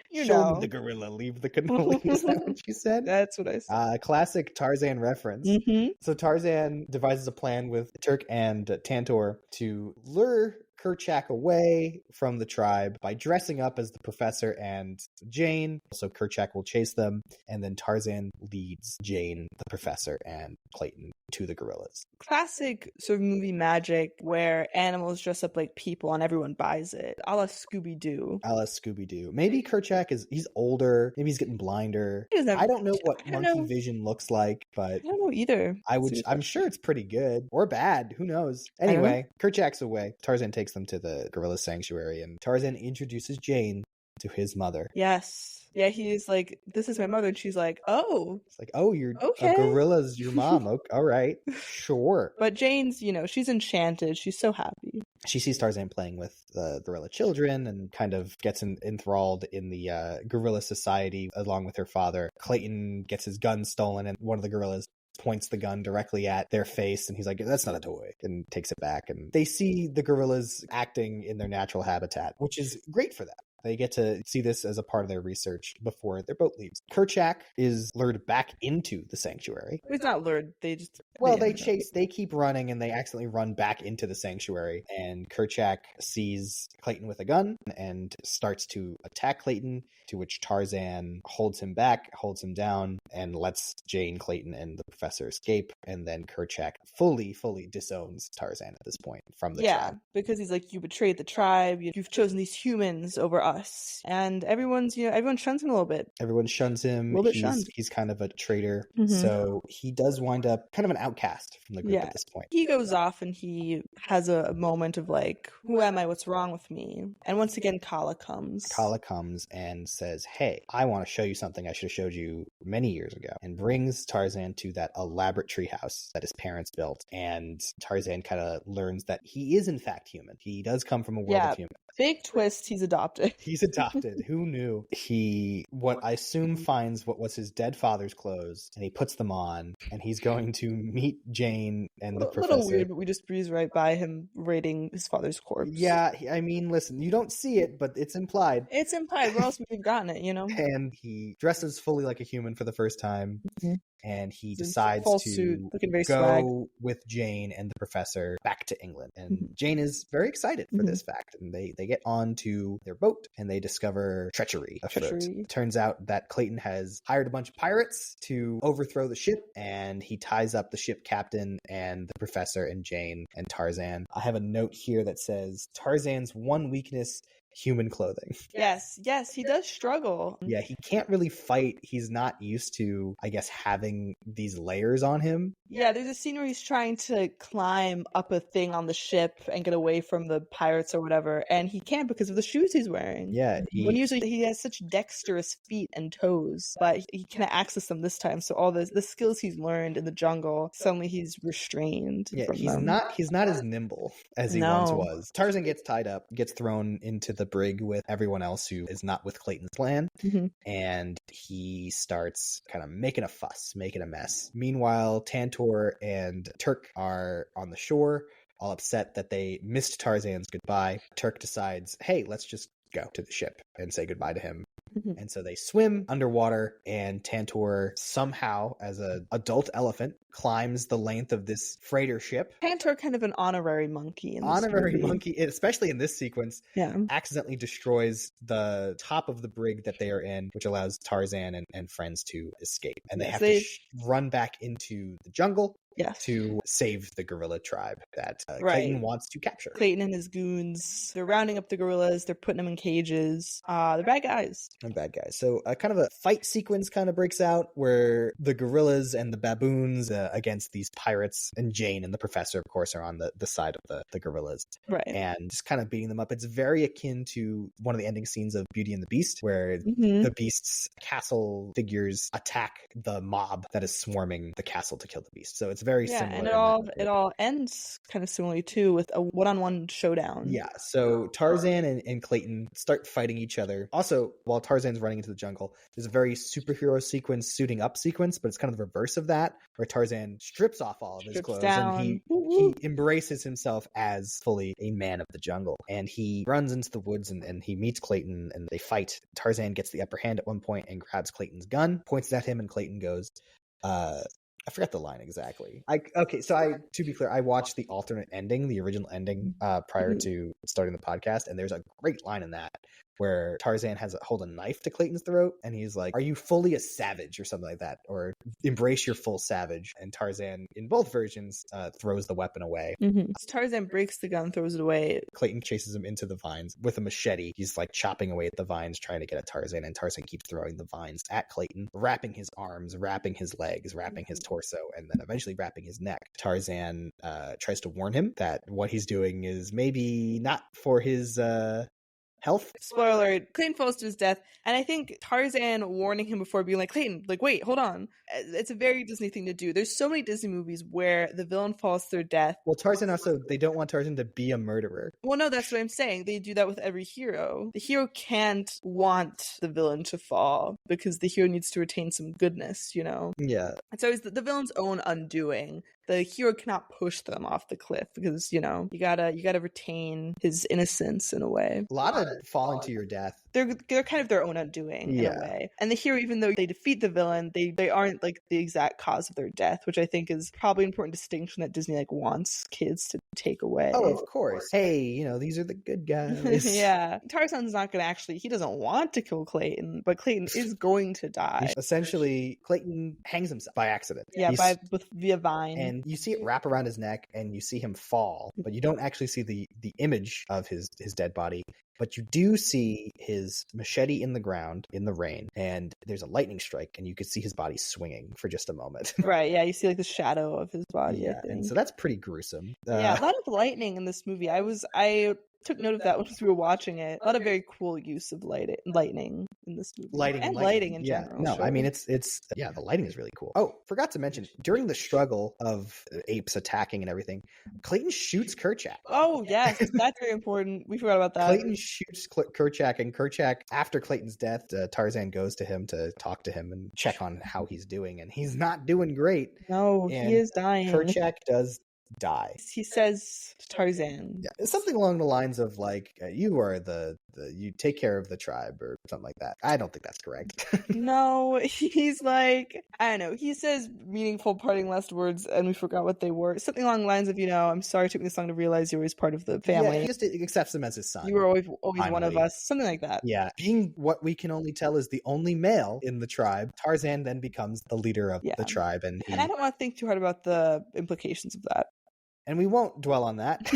S8: You
S7: Show
S8: know.
S7: me the gorilla, leave the cannoli. Is that what you said?
S8: That's what I said.
S7: Classic Tarzan reference.
S8: Mm-hmm.
S7: So Tarzan devises a plan with Turk and Tantor to lure Kerchak away from the tribe by dressing up as the professor and Jane. So Kerchak will chase them, and then Tarzan leads Jane, the professor, and Clayton to the gorillas.
S8: Classic sort of movie magic where animals dress up like people and everyone buys it, a la Scooby-Doo.
S7: A la Scooby-Doo. Maybe Kerchak he's older. Maybe he's getting blinder. I don't know what monkey vision looks like, but
S8: I don't know either.
S7: I'm sure it's pretty good or bad. Who knows? Anyway, Kerchak's away. Tarzan takes them to the gorilla sanctuary, and Tarzan introduces Jane to his mother.
S8: Yes. Yeah, he's like, this is my mother. And she's like, oh.
S7: It's like, oh, you're
S8: okay.
S7: A gorilla's your mom. Okay, all right. Sure.
S8: But Jane's, she's enchanted. She's so happy.
S7: She sees Tarzan playing with the gorilla children and kind of gets enthralled in the gorilla society along with her father. Clayton gets his gun stolen, and one of the gorillas points the gun directly at their face, and he's like, that's not a toy, and takes it back. And they see the gorillas acting in their natural habitat, which is great for them. They get to see this as a part of their research before their boat leaves. Kerchak is lured back into the sanctuary.
S8: It's not lured. They just...
S7: Well, they keep running, and they accidentally run back into the sanctuary. And Kerchak sees Clayton with a gun and starts to attack Clayton, to which Tarzan holds him back, holds him down, and lets Jane, Clayton, and the professor escape. And then Kerchak fully disowns Tarzan at this point from the tribe.
S8: Yeah, because he's like, you betrayed the tribe. You've chosen these humans over us. And everyone shuns him a little bit.
S7: Everyone shuns him.
S8: A little bit shunned.
S7: He's kind of a traitor.
S8: Mm-hmm.
S7: So he does wind up kind of an outcast from the group at this point.
S8: He goes off and he has a moment of like, who am I? What's wrong with me? And once again, Kala comes.
S7: Kala comes and says, hey, I want to show you something I should have showed you many years ago, and brings Tarzan to that elaborate treehouse that his parents built. And Tarzan kind of learns that he is in fact human. He does come from a world of humans.
S8: Big twist, he's adopted.
S7: He's adopted. Who knew? He, what I assume, finds what was his dead father's clothes, and he puts them on, and he's going to meet Jane and the professor.
S8: A little weird, but we just breeze right by him raiding his father's corpse.
S7: Yeah, I mean, listen, you don't see it, but it's implied.
S8: It's implied. Where else would we have gotten it,
S7: And he dresses fully like a human for the first time.
S8: Mm-hmm.
S7: And he decides to go with Jane and the professor back to England. And Jane is very excited for this fact. And they get on to their boat, and they discover treachery afoot. Turns out that Clayton has hired a bunch of pirates to overthrow the ship, and he ties up the ship captain and the professor and Jane and Tarzan. I have a note here that says, Tarzan's one weakness, human clothing.
S8: Yes, he does struggle.
S7: Yeah, he can't really fight. He's not used to, I guess, having these layers on him.
S8: Yeah, there's a scene where he's trying to climb up a thing on the ship and get away from the pirates or whatever, and he can't because of the shoes he's wearing.
S7: Yeah.
S8: When usually he has such dexterous feet and toes, but he can't access them this time. So all the skills he's learned in the jungle, suddenly he's restrained.
S7: Yeah, he's not as nimble as he once was. Tarzan gets tied up, gets thrown into the brig with everyone else who is not with Clayton's plan, and he starts kind of making a fuss, making a mess. Meanwhile, Tantor and Turk are on the shore, all upset that they missed Tarzan's goodbye. Turk decides, hey, let's just go to the ship and say goodbye to him. And so they swim underwater, and Tantor somehow, as an adult elephant, climbs the length of this freighter ship.
S8: Tantor, kind of an honorary monkey.
S7: Monkey, especially in this sequence,
S8: yeah,
S7: accidentally destroys the top of the brig that they are in, which allows Tarzan and friends to escape. And they have to run back into the jungle.
S8: Yes.
S7: To save the gorilla tribe that Clayton wants to capture.
S8: Clayton and his goons, they're rounding up the gorillas, they're putting them in cages. They're bad guys.
S7: So kind of a fight sequence kind of breaks out where the gorillas and the baboons against these pirates, and Jane and the professor, of course, are on the side of the gorillas.
S8: Right.
S7: And just kind of beating them up. It's very akin to one of the ending scenes of Beauty and the Beast, where the Beast's castle figures attack the mob that is swarming the castle to kill the Beast. So it's very similar.
S8: And it all ends kind of similarly too with a one-on-one showdown.
S7: Yeah, so Tarzan and Clayton start fighting each other. Also, while Tarzan's running into the jungle, there's a very superhero suiting up sequence, but it's kind of the reverse of that, where Tarzan strips off all of his clothes
S8: down.
S7: And he embraces himself as fully a man of the jungle. And he runs into the woods and he meets Clayton and they fight. Tarzan gets the upper hand at one point and grabs Clayton's gun, points it at him, and Clayton goes, I forgot the line exactly. To be clear, I watched the alternate ending, the original ending, prior
S8: Mhm.
S7: to starting the podcast, and there's a great line in that where Tarzan hold a knife to Clayton's throat, and he's like, "Are you fully a savage?" or something like that, or "Embrace your full savage." And Tarzan, in both versions, throws the weapon away.
S8: So Tarzan breaks the gun, throws it away.
S7: Clayton chases him into the vines with a machete. He's like chopping away at the vines, trying to get at Tarzan, and Tarzan keeps throwing the vines at Clayton, wrapping his arms, wrapping his legs, wrapping his torso, and then eventually wrapping his neck. Tarzan tries to warn him that what he's doing is maybe not for his health.
S8: Spoiler alert, Clayton falls to his death, and I think Tarzan warning him before being like, Clayton, like, wait, hold on. It's a very Disney thing to do. There's so many Disney movies where the villain falls to their death.
S7: Well, Tarzan also, they don't want Tarzan to be a murderer.
S8: Well, no, that's what I'm saying. They do that with every hero. The hero can't want the villain to fall because the hero needs to retain some goodness, you know?
S7: Yeah.
S8: It's always the villain's own undoing. The hero cannot push them off the cliff because, you know, you gotta retain his innocence in a way.
S7: A lot of falling to your death.
S8: They're kind of their own undoing in a way. And the hero, even though they defeat the villain, they aren't like the exact cause of their death, which I think is probably an important distinction that Disney like wants kids to take away.
S7: Oh, of course. Hey, you know, these are the good guys.
S8: Yeah. Tarzan's not gonna he doesn't want to kill Clayton, but Clayton is going to die.
S7: Essentially, Clayton hangs himself by accident.
S8: Yeah, via vine.
S7: And you see it wrap around his neck and you see him fall, but you don't actually see the image of his dead body. But you do see his machete in the ground in the rain, and there's a lightning strike, and you could see his body swinging for just a moment.
S8: Right, yeah, you see like the shadow of his body.
S7: Yeah, and so that's pretty gruesome.
S8: Yeah, a lot of lightning in this movie. I took note of that when we were watching it. A lot of very cool use of lightning in this movie. Lighting in general.
S7: No, I mean it's the lighting is really cool. Oh, forgot to mention, during the struggle of apes attacking and everything, Clayton shoots Kerchak.
S8: Oh yes, that's very important. We forgot about that.
S7: Clayton shoots Kerchak, and Kerchak, after Clayton's death, Tarzan goes to him to talk to him and check on how he's doing, and he's not doing great.
S8: No,
S7: and
S8: he is dying.
S7: Kerchak does die.
S8: He says to Tarzan,
S7: yeah, it's something along the lines of like, you are the you take care of the tribe or something like that. I don't think that's correct.
S8: No, he's like, I don't know, he says meaningful parting last words and we forgot what they were. Something along the lines of, you know, I'm sorry it took me this long to realize you were always part of the family.
S7: Yeah, he just accepts him as his son.
S8: You were always one of us. Something like that.
S7: Yeah. Being what we can only tell is the only male in the tribe, Tarzan then becomes the leader of the tribe. And
S8: I don't want to think too hard about the implications of that.
S7: And we won't dwell on that.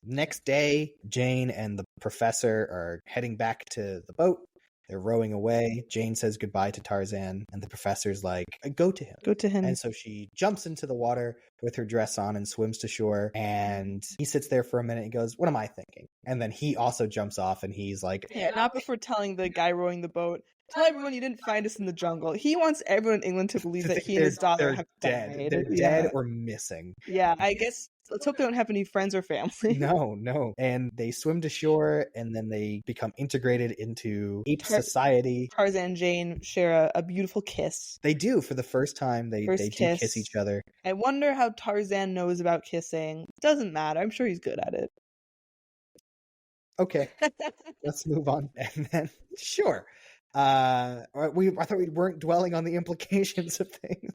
S7: Next day, Jane and the professor are heading back to the boat. They're rowing away. Jane says goodbye to Tarzan, and the professor's like, go to him.
S8: Go to him.
S7: And so she jumps into the water with her dress on and swims to shore. And he sits there for a minute and goes, what am I thinking? And then he also jumps off and he's like,
S8: yeah, not before telling the guy rowing the boat, tell everyone you didn't find us in the jungle. He wants everyone in England to believe that he and his daughter have died.
S7: They're dead or missing.
S8: Yeah, I guess let's hope they don't have any friends or family.
S7: No. And they swim to shore, and then they become integrated into ape society.
S8: Tarzan and Jane share a beautiful kiss.
S7: They do. For the first time, they do kiss each other.
S8: I wonder how Tarzan knows about kissing. Doesn't matter. I'm sure he's good at it.
S7: Okay. Let's move on. And then, sure. I thought we weren't dwelling on the implications of things.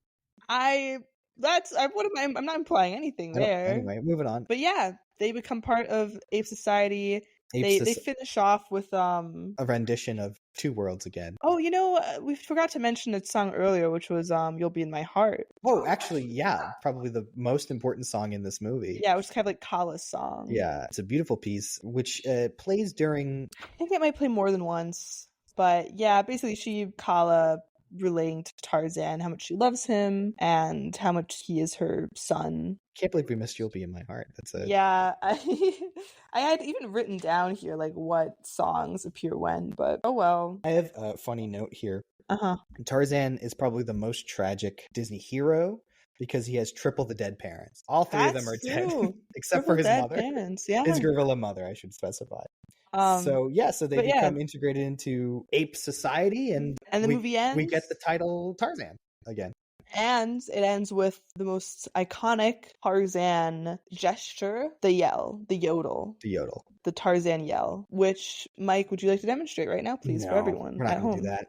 S8: I'm not implying anything there.
S7: Anyway, moving on.
S8: But yeah, they become part of ape society. They finish off with
S7: a rendition of Two Worlds again.
S8: Oh, you know, we forgot to mention a song earlier, which was You'll Be in My Heart.
S7: Oh, actually, yeah, probably the most important song in this movie.
S8: Yeah, which is kind of like Kala's song.
S7: Yeah, it's a beautiful piece, which plays during...
S8: I think it might play more than once. But yeah, basically Kala relaying to Tarzan how much she loves him and how much he is her son.
S7: Can't believe we missed You'll Be in My Heart.
S8: Yeah, I had even written down here like what songs appear when, but oh well.
S7: I have a funny note here.
S8: Uh-huh.
S7: Tarzan is probably the most tragic Disney hero because he has triple the dead parents. All three of them are dead, except for his mother.
S8: Parents, yeah.
S7: His gorilla mother, I should specify. So they become integrated into ape society, and
S8: the movie ends.
S7: We get the title Tarzan again.
S8: And it ends with the most iconic Tarzan gesture, the yell, the yodel. The Tarzan yell, which, Mike, would you like to demonstrate right now, please, for everyone
S7: we're not
S8: at home?
S7: Do that.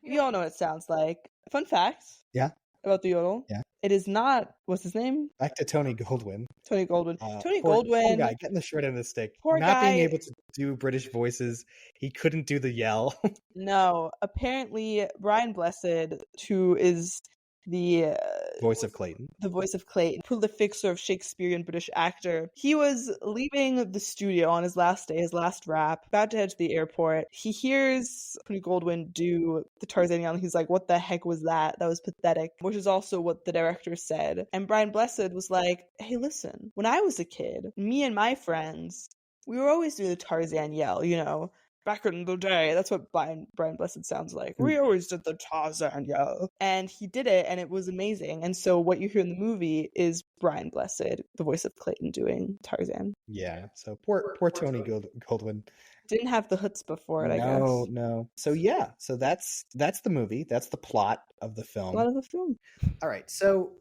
S8: You all know what it sounds like. Fun fact.
S7: Yeah.
S8: about the yodel.
S7: Yeah.
S8: It is not, what's his name?
S7: Back to Tony Goldwyn.
S8: Tony Goldwyn. Tony
S7: Poor
S8: Goldwyn.
S7: guy getting the short end of the stick.
S8: Poor
S7: Not being
S8: guy.
S7: able to do British voices. He couldn't do the yell.
S8: No, apparently Brian Blessed, who is the
S7: Voice of Clayton.
S8: the voice of Clayton, prolific sort of Shakespearean British actor. He was leaving the studio on his last day, his last wrap, about to head to the airport. He hears Tony Goldwyn do the Tarzan yell, and he's like, what the heck was that? That was pathetic, which is also what the director said. And Brian Blessed was like, hey, listen, when I was a kid, me and my friends, we were always doing the Tarzan yell, you know, back in the day. That's what Brian Blessed sounds like. We always did the Tarzan yell. And he did it, and it was amazing. And so what you hear in the movie is Brian Blessed, the voice of Clayton, doing Tarzan.
S7: Yeah, so poor Tony Goldwyn.
S8: Didn't have the chutzpah for it, I guess.
S7: No. So yeah, so that's the movie. That's the plot of the film.
S8: A lot of the film.
S7: All right, so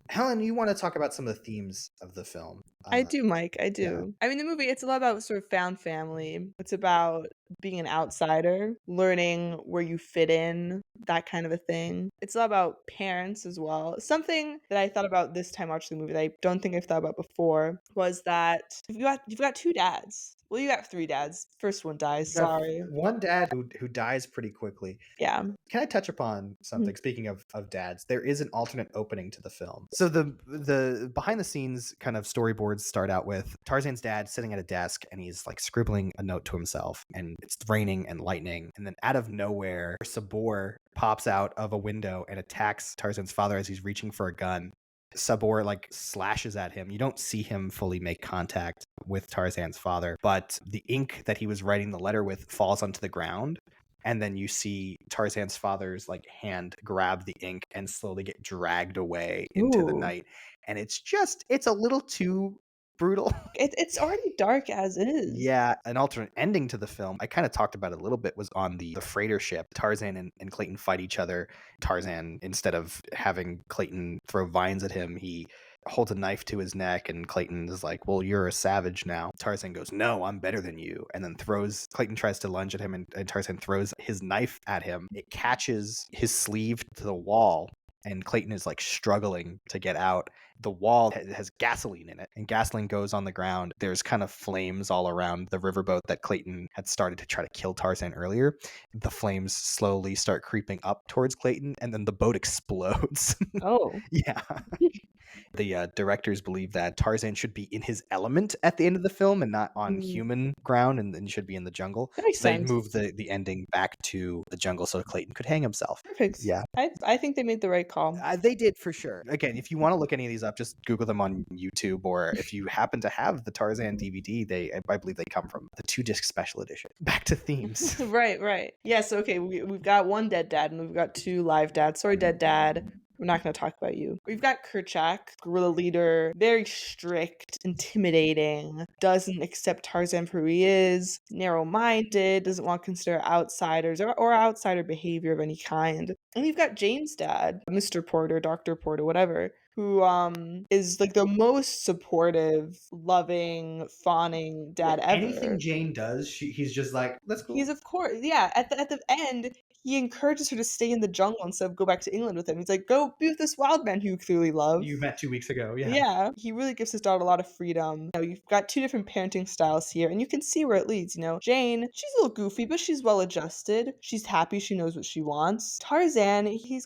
S7: Helen, you want to talk about some of the themes of the film?
S8: I do, Mike. I do. I mean, the movie, it's a lot about sort of found family. It's about being an outsider, learning where you fit in, that kind of a thing. It's a lot about parents as well. Something that I thought about this time watching the movie that I don't think I've thought about before was that you've got two dads. Well, you got three dads. First one dies.
S7: You got
S8: Sorry.
S7: One dad who dies pretty quickly.
S8: Yeah.
S7: Can I touch upon something? Speaking of dads, there is an alternate opening to the film. So the behind the scenes kind of storyboards start out with Tarzan's dad sitting at a desk, and he's like scribbling a note to himself, and it's raining and lightning, and then out of nowhere, Sabor pops out of a window and attacks Tarzan's father as he's reaching for a gun. Sabor like slashes at him. You don't see him fully make contact with Tarzan's father, but the ink that he was writing the letter with falls onto the ground, and then you see Tarzan's father's like hand grab the ink and slowly get dragged away into the
S8: Ooh.
S7: night. And it's a little too brutal.
S8: It's already dark as is.
S7: Yeah, an alternate ending to the film, I kind of talked about it a little bit, was on the freighter ship. Tarzan and Clayton fight each other. Tarzan, instead of having Clayton throw vines at him, he holds a knife to his neck, and Clayton is like, well, you're a savage now. Tarzan goes, no, I'm better than you, and then Clayton tries to lunge at him, and Tarzan throws his knife at him. It catches his sleeve to the wall, and Clayton is like struggling to get out. The wall has gasoline in it, and gasoline goes on the ground. There's kind of flames all around the riverboat that Clayton had started to try to kill Tarzan earlier. The flames slowly start creeping up towards Clayton, and then the boat explodes.
S8: Oh.
S7: Yeah. The directors believe that Tarzan should be in his element at the end of the film and not on human ground, and should be in the jungle.
S8: That makes
S7: They
S8: sense.
S7: moved the ending back to the jungle so Clayton could hang himself.
S8: Perfect.
S7: Yeah.
S8: I think they made the right call.
S7: They did for sure. Again, if you want to look any of these up, just Google them on YouTube, or if you happen to have the Tarzan DVD, I believe they come from the 2-disc special edition. Back to themes.
S8: Right. Yes, okay, we've got one dead dad and we've got two live dads. Sorry, dead dad. We're not going to talk about you. We've got Kerchak, guerrilla leader, very strict, intimidating, doesn't accept Tarzan for who he is, narrow-minded, doesn't want to consider outsiders or outsider behavior of any kind. And we've got Jane's dad, Mr. Porter, Dr. Porter, whatever, who is like the most supportive, loving, fawning dad ever.
S7: Anything Jane does, he's just like, that's cool.
S8: He's, of course, yeah, at the end, he encourages her to stay in the jungle instead of go back to England with him. He's like, go be with this wild man who you clearly love.
S7: You met 2 weeks ago, yeah.
S8: Yeah, he really gives his daughter a lot of freedom. You know, you've got two different parenting styles here, and you can see where it leads. You know, Jane, she's a little goofy, but she's well adjusted. She's happy. She knows what she wants. Tarzan, he's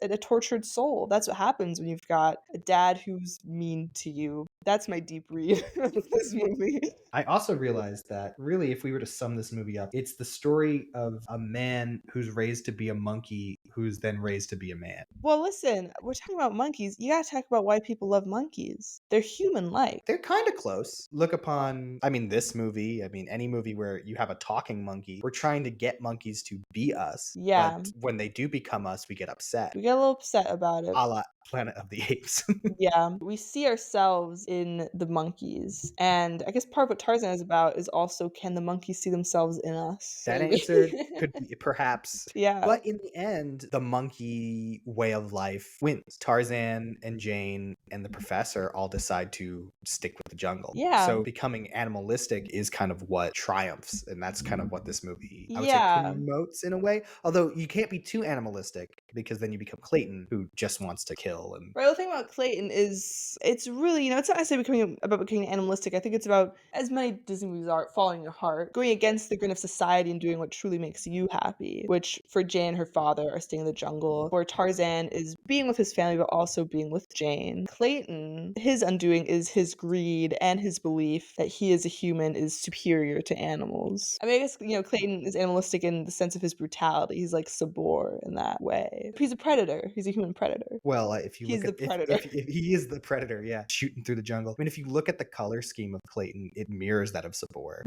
S8: a tortured soul. That's what happens when you've got a dad who's mean to you. That's my deep read of this movie.
S7: I also realized that really, if we were to sum this movie up, it's the story of a man who's raised to be a monkey, who's then raised to be a man.
S8: Well, listen, we're talking about monkeys. You gotta talk about why people love monkeys. They're human-like.
S7: They're kind of close. Look upon, this movie, any movie where you have a talking monkey. We're trying to get monkeys to be us.
S8: Yeah.
S7: But when they do become us, we get upset.
S8: We get a little upset about it.
S7: A la Planet of the Apes.
S8: Yeah, we see ourselves in the monkeys. And I guess part of what Tarzan is about is also, can the monkeys see themselves in us?
S7: That
S8: Maybe.
S7: answer could be perhaps.
S8: Yeah.
S7: But in the end, the monkey way of life wins. Tarzan and Jane and the professor all decide to stick with the jungle.
S8: Yeah.
S7: So becoming animalistic is kind of what triumphs. And that's kind of what this movie, I would say,
S8: Yeah.
S7: promotes in a way. Although you can't be too animalistic because then you become Clayton, who just wants to kill. And
S8: Right, the thing about Clayton is it's really, it's not necessarily about becoming animalistic. I think it's about, as many Disney movies are, following your heart, going against the grain of society and doing what truly makes you happy, which for Jane and her father are staying in the jungle, where Tarzan is being with his family but also being with Jane. Clayton, his undoing is his greed and his belief that he as a human is superior to animals. I mean, I guess, Clayton is animalistic in the sense of his brutality. He's like Sabor in that way. He's a predator. He's a human predator.
S7: well, if you
S8: He's
S7: look
S8: the
S7: at
S8: predator.
S7: if he is the predator, yeah, shooting through the jungle. I mean, if you look at the color scheme of Clayton, it mirrors that of Sabor.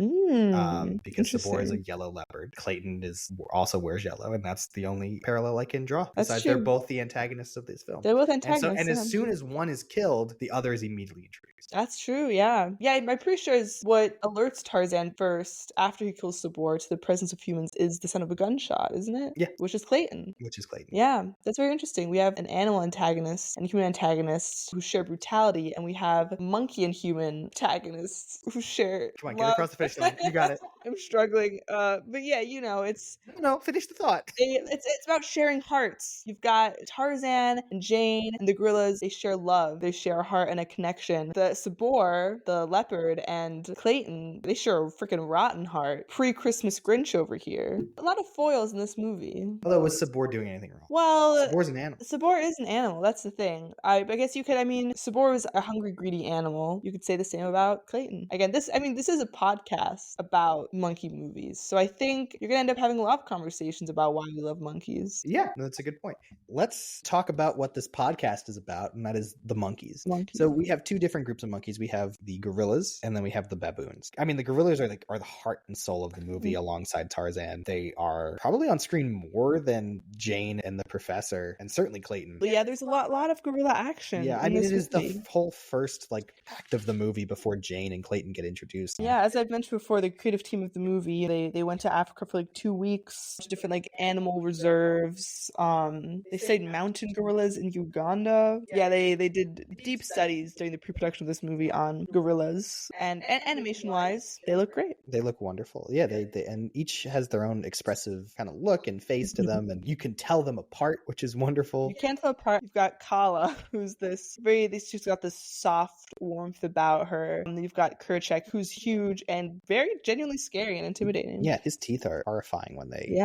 S7: Because Sabor is a
S8: Interesting.
S7: yellow leopard. Clayton also wears yellow, and that's the only parallel I can draw.
S8: That's
S7: Besides, they're
S8: true.
S7: both the antagonists of this film.
S8: They're both
S7: And
S8: antagonists.
S7: as
S8: Yeah.
S7: soon as one is killed, the other is immediately introduced.
S8: That's true, yeah. Yeah, I'm pretty sure is what alerts Tarzan first after he kills Sabor to the presence of humans is the sound of a gunshot, isn't it?
S7: Yeah.
S8: Which is Clayton.
S7: Which is Clayton.
S8: Yeah, that's very interesting. We have an animal antagonist and a human antagonist who share brutality, and we have monkey and human antagonists who share
S7: Come on, get
S8: love.
S7: across the finish line. You got it.
S8: I'm struggling. But yeah, it's
S7: No, finish the thought.
S8: it's about sharing hearts. You've got Tarzan and Jane and the gorillas. They share love. They share a heart and a connection. The Sabor, the leopard, and Clayton, they share a freaking rotten heart. Pre-Christmas Grinch over here. A lot of foils in this movie.
S7: Although, was Sabor doing anything wrong?
S8: Well,
S7: Sabor's an animal.
S8: Sabor is an animal. That's the thing. I guess you could. Sabor is a hungry, greedy animal. You could say the same about Clayton. Again, this is a podcast about monkey movies, so I think you're gonna end up having a lot of conversations about why we love monkeys.
S7: Yeah, no, that's a good point. Let's talk about what this podcast is about, and that is the monkeys.
S8: Monkeys.
S7: So we have two different groups of monkeys. We have the gorillas, and then we have the baboons. I mean, the gorillas are the heart and soul of the movie alongside Tarzan. They are probably on screen more than Jane and the professor, and certainly Clayton.
S8: But yeah, there's a lot of gorilla action.
S7: Yeah, I
S8: in
S7: mean,
S8: this
S7: it is the
S8: movie.
S7: whole first act of the movie before Jane and Clayton get introduced.
S8: Yeah, as I've mentioned before, the creative team of the movie, they went to Africa for 2 weeks to different animal reserves. They studied mountain gorillas in Uganda. Yeah, they did deep studies during the pre-production of this movie on gorillas. And animation wise, they look great.
S7: They look wonderful. Yeah, they and each has their own expressive kind of look and face to them, and you can tell them apart, which is wonderful.
S8: You can't tell apart. You've got Kala, who's she's got this soft warmth about her. And then you've got Kerchak, who's huge and very genuinely scary and intimidating.
S7: Yeah, his teeth are horrifying when they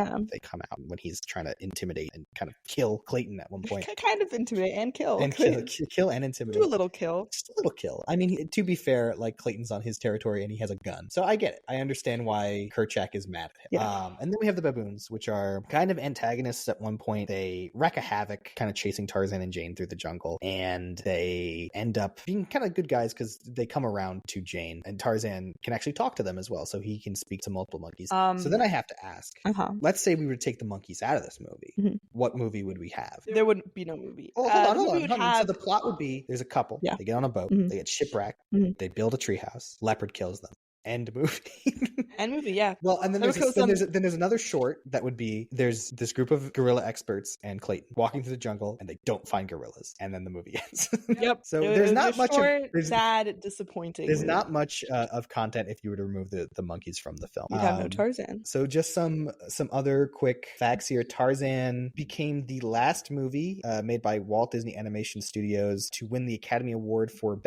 S7: come out, when he's trying to intimidate and kind of kill Clayton at one point.
S8: Kind of intimidate and kill.
S7: And kill and intimidate.
S8: Do a little kill.
S7: Just a little kill. I mean, to be fair, Clayton's on his territory and he has a gun. So I get it. I understand why Kerchak is mad at him.
S8: Yeah.
S7: And then we have the baboons, which are kind of antagonists at one point. They wreak a havoc, kind of chasing Tarzan and Jane through the jungle. And they end up being kind of good guys because they come around to Jane. And Tarzan can actually talk to them as well. So he can speak to multiple monkeys. So then I have to ask, let's say we were to take the monkeys out of this movie. What movie would we have?
S8: There wouldn't be no movie.
S7: Oh, hold on. So the plot would be, there's a couple.
S8: Yeah.
S7: They get on a boat. They get shipwrecked. They build a treehouse. Leopard kills them. End movie.
S8: End movie, yeah.
S7: Well, and then there's another short that would be, there's this group of gorilla experts and Clayton walking through the jungle, and they don't find gorillas, and then the movie ends.
S8: Yep.
S7: So there's not much
S8: short,
S7: of,
S8: sad, disappointing.
S7: There's not much of content if you were to remove the monkeys from the film.
S8: You'd have no Tarzan.
S7: So just some other quick facts here. Tarzan became the last movie made by Walt Disney Animation Studios to win the Academy Award for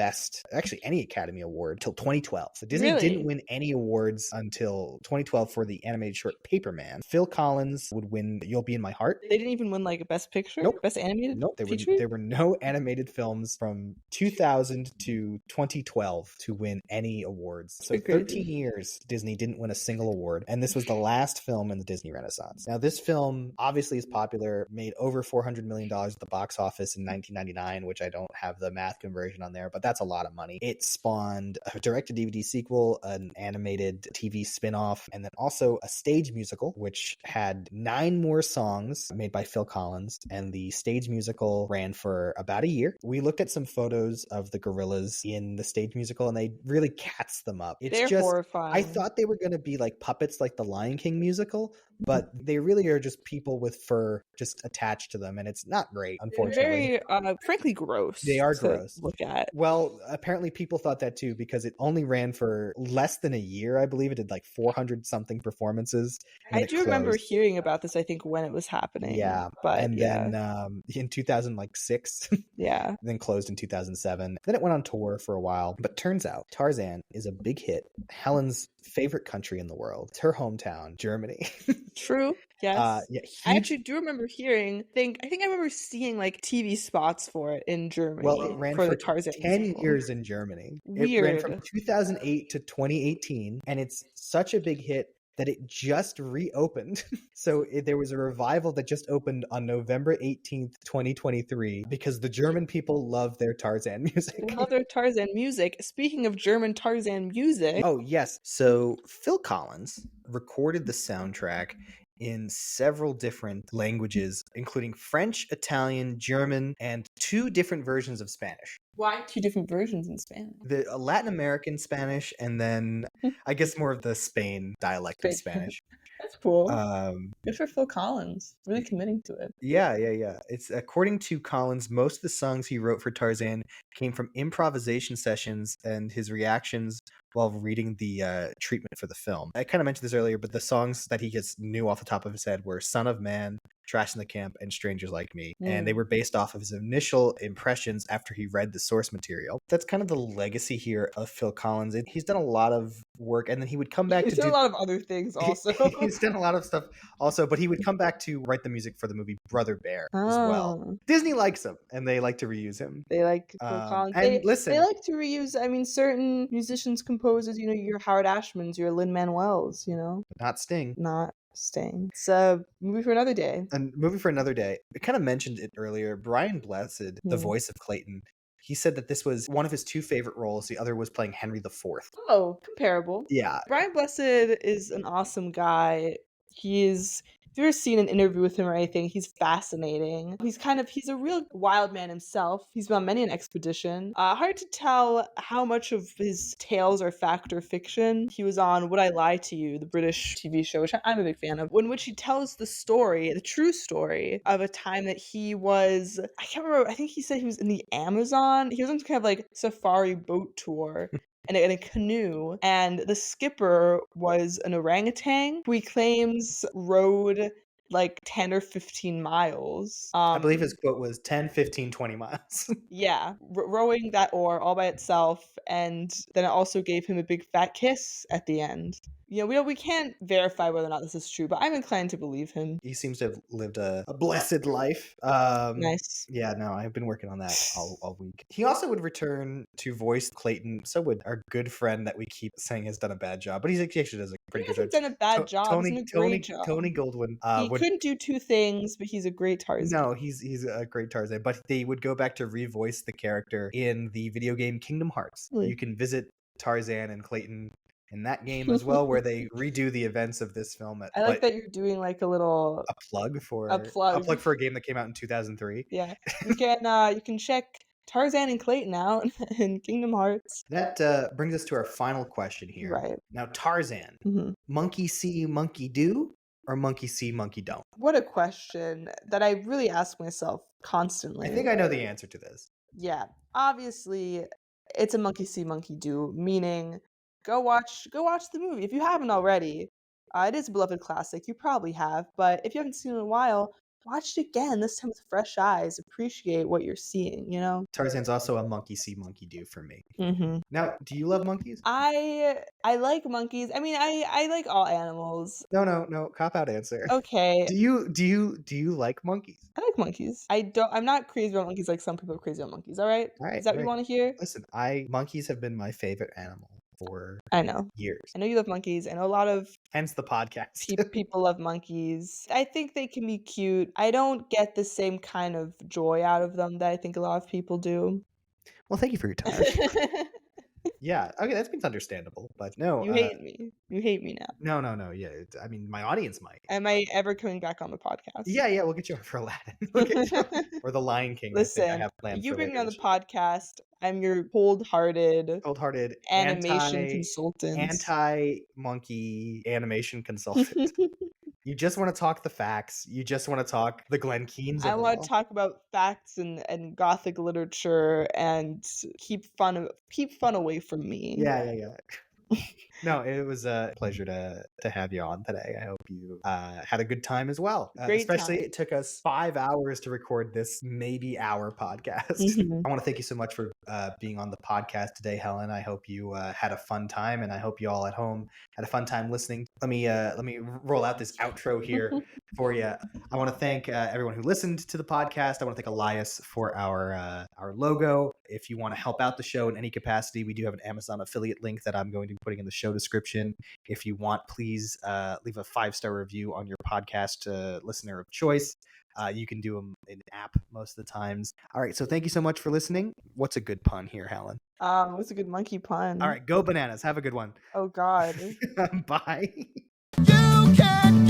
S7: any Academy Award till 2012. So Disney didn't win any awards until 2012 for the animated short Paperman. Phil Collins would win You'll Be in My Heart.
S8: They didn't even win Best Picture?
S7: Nope.
S8: Best animated?
S7: Nope. There were no animated films from 2000 to 2012 to win any awards. So 13 years Disney didn't win a single award, and this was the last film in the Disney Renaissance. Now this film obviously is popular, made over $400 million at the box office in 1999, which I don't have the math conversion on there, but that's a lot of money. It spawned a direct-to-DVD sequel, a an animated TV spin-off, and then also a stage musical, which had 9 more songs made by Phil Collins, and the stage musical ran for about a year. We looked at some photos of the gorillas in the stage musical, and they really cats them up. It's
S8: They're
S7: just, I
S8: horrifying.
S7: thought they were going to be like puppets like the Lion King musical, but they really are just people with fur just attached to them, and it's not great,
S8: They're
S7: unfortunately.
S8: very, frankly, gross.
S7: They are
S8: to
S7: gross.
S8: look at.
S7: Well, apparently people thought that too because it only ran for less than a year, I believe. It did like 400 something performances. And
S8: I
S7: then it
S8: do remember
S7: closed.
S8: hearing about this, I think, when it was happening.
S7: Yeah.
S8: But
S7: And then in 2006,
S8: yeah.
S7: then closed in 2007. Then it went on tour for a while. But turns out Tarzan is a big hit. Helen's favorite country in the world. It's her hometown, Germany.
S8: True. Yes.
S7: Yeah,
S8: I
S7: huge.
S8: actually do remember hearing. I think I remember seeing like TV spots for it in Germany.
S7: Well, it ran
S8: for
S7: for
S8: the Tarzan
S7: 10
S8: musical.
S7: years in Germany. It ran from
S8: Weird.
S7: 2008 to 2018, and it's such a big hit that it just reopened. So there was a revival that just opened on November 18th, 2023, because the German people love their Tarzan music.
S8: They love their Tarzan music. Speaking of German Tarzan music,
S7: Oh, yes. So Phil Collins recorded the soundtrack in several different languages, including French, Italian, German, and 2 different versions of Spanish.
S8: why 2 different versions in Spanish?
S7: The Latin American Spanish, and then I guess more of the Spain dialect of Spanish.
S8: That's cool.
S7: Um,
S8: Good for Phil Collins. Really committing to it.
S7: yeah. It's according to Collins, most of the songs he wrote for Tarzan came from improvisation sessions and his reactions while reading the treatment for the film. I kind of mentioned this earlier, but the songs that he just knew off the top of his head were "Son of Man," "Trash in the Camp," and "Strangers Like Me." And they were based off of his initial impressions after he read the source material. That's kind of the legacy here of Phil Collins. He's done a lot of work, and then he would come back
S8: He's
S7: to
S8: done
S7: do
S8: a lot of other things also.
S7: He's done a lot of stuff also, but he would come back to write the music for the movie Brother Bear as well.
S8: Oh.
S7: Disney likes him, and they like to reuse him.
S8: They like Phil Collins.
S7: And listen,
S8: They like to reuse, I mean, certain musicians, composers, your Howard Ashmans, your Lin-Manuels,
S7: not Sting.
S8: not Sting. It's a movie for another day.
S7: A movie for another day. I kind of mentioned it earlier. Brian Blessed, the
S8: Hmm.
S7: voice of Clayton, he said that this was one of his 2 favorite roles. The other was playing Henry IV.
S8: Oh, comparable.
S7: Yeah.
S8: Brian Blessed is an awesome guy. If you've ever seen an interview with him or anything, he's fascinating. He's a real wild man himself. He's been on many an expedition. Hard to tell how much of his tales are fact or fiction. He was on Would I Lie to You, the British TV show, which I'm a big fan of, in which he tells the true story of a time that he was, I can't remember, I think he said he was in the Amazon. He was on some kind of like safari boat tour. In a canoe, and the skipper was an orangutan who he claims rode like 10 or 15 miles.
S7: I believe his quote was 10, 15, 20 miles.
S8: Yeah, rowing that oar all by itself, and then it also gave him a big fat kiss at the end. We can't verify whether or not this is true, but I'm inclined to believe him.
S7: He seems to have lived a blessed life.
S8: Nice.
S7: Yeah, no, I've been working on that all week. He also would return to voice Clayton. So would our good friend that we keep saying has done a bad job, but he actually does a
S8: He
S7: pretty good
S8: hasn't
S7: job.
S8: done a bad job.
S7: Tony,
S8: He's done a
S7: Tony,
S8: great job.
S7: Tony Goldwyn
S8: He
S7: would.
S8: couldn't do 2 things, but he's a great Tarzan.
S7: No, he's a great Tarzan, but they would go back to revoice the character in the video game Kingdom Hearts.
S8: Really?
S7: You can visit Tarzan and Clayton in that game as well, where they redo the events of this film.
S8: I like that you're doing like a little
S7: a plug for
S8: a plug
S7: for a game that came out in 2003.
S8: Yeah, you can check Tarzan and Clayton out in Kingdom Hearts.
S7: That brings us to our final question here.
S8: Right.
S7: Now, Tarzan,
S8: Mhm.
S7: monkey see, monkey do, or monkey see, monkey don't?
S8: What a question that I really ask myself constantly.
S7: I think I know the answer to this.
S8: Yeah, obviously, it's a monkey see, monkey do, meaning go watch the movie if you haven't already. It is a beloved classic. You probably have, but if you haven't seen it in a while, watch it again. This time with fresh eyes. Appreciate what you're seeing.
S7: Tarzan's also a monkey see, monkey do for me.
S8: Mm-hmm.
S7: Now, do you love monkeys?
S8: I like monkeys. I mean, I like all animals.
S7: No, cop out answer.
S8: Okay.
S7: Do you like monkeys?
S8: I like monkeys. I'm not crazy about monkeys like some people are crazy about monkeys. All right?
S7: All right.
S8: Is that what you want to hear?
S7: Listen, monkeys have been my favorite animal for
S8: I know.
S7: years.
S8: I know you love monkeys. I know a lot of
S7: Hence the podcast.
S8: people love monkeys. I think they can be cute. I don't get the same kind of joy out of them that I think a lot of people do.
S7: Well, thank you for your time. Yeah, okay, that seems understandable, but no,
S8: You hate me. You hate me now.
S7: no, yeah, I mean, my audience might.
S8: Am I ever coming back on the podcast?
S7: Yeah, we'll get you over for Aladdin. We'll get you or The Lion King, I think I
S8: Listen,
S7: have planned
S8: you
S7: for
S8: bring
S7: later
S8: me on the
S7: this year.
S8: podcast. I'm your cold-hearted
S7: Cold-hearted,
S8: animation consultant.
S7: anti-monkey animation consultant. You just wanna talk the facts, you just wanna talk the Glen Keanes
S8: I
S7: of it
S8: want
S7: all.
S8: to talk about facts and gothic literature and keep fun away from me.
S7: Yeah. No, it was a pleasure to have you on today. I hope you had a good time as well.
S8: Great
S7: Especially
S8: time.
S7: it took us 5 hours to record this maybe hour podcast.
S8: Mhm.
S7: I want to thank you so much for being on the podcast today, Helen. I hope you had a fun time, and I hope you all at home had a fun time listening. Let me roll out this outro here for you. I want to thank everyone who listened to the podcast. I want to thank Elias for our logo. If you want to help out the show in any capacity, we do have an Amazon affiliate link that I'm going to be putting in the show description. If you want, please leave a 5-star review on your podcast listener of choice. You can do them in an app most of the times. All right, so thank you so much for listening. What's a good pun here, Helen?
S8: What's a good monkey pun?
S7: All right, go bananas. Have a good one.
S8: Oh God.
S7: Bye.
S3: You can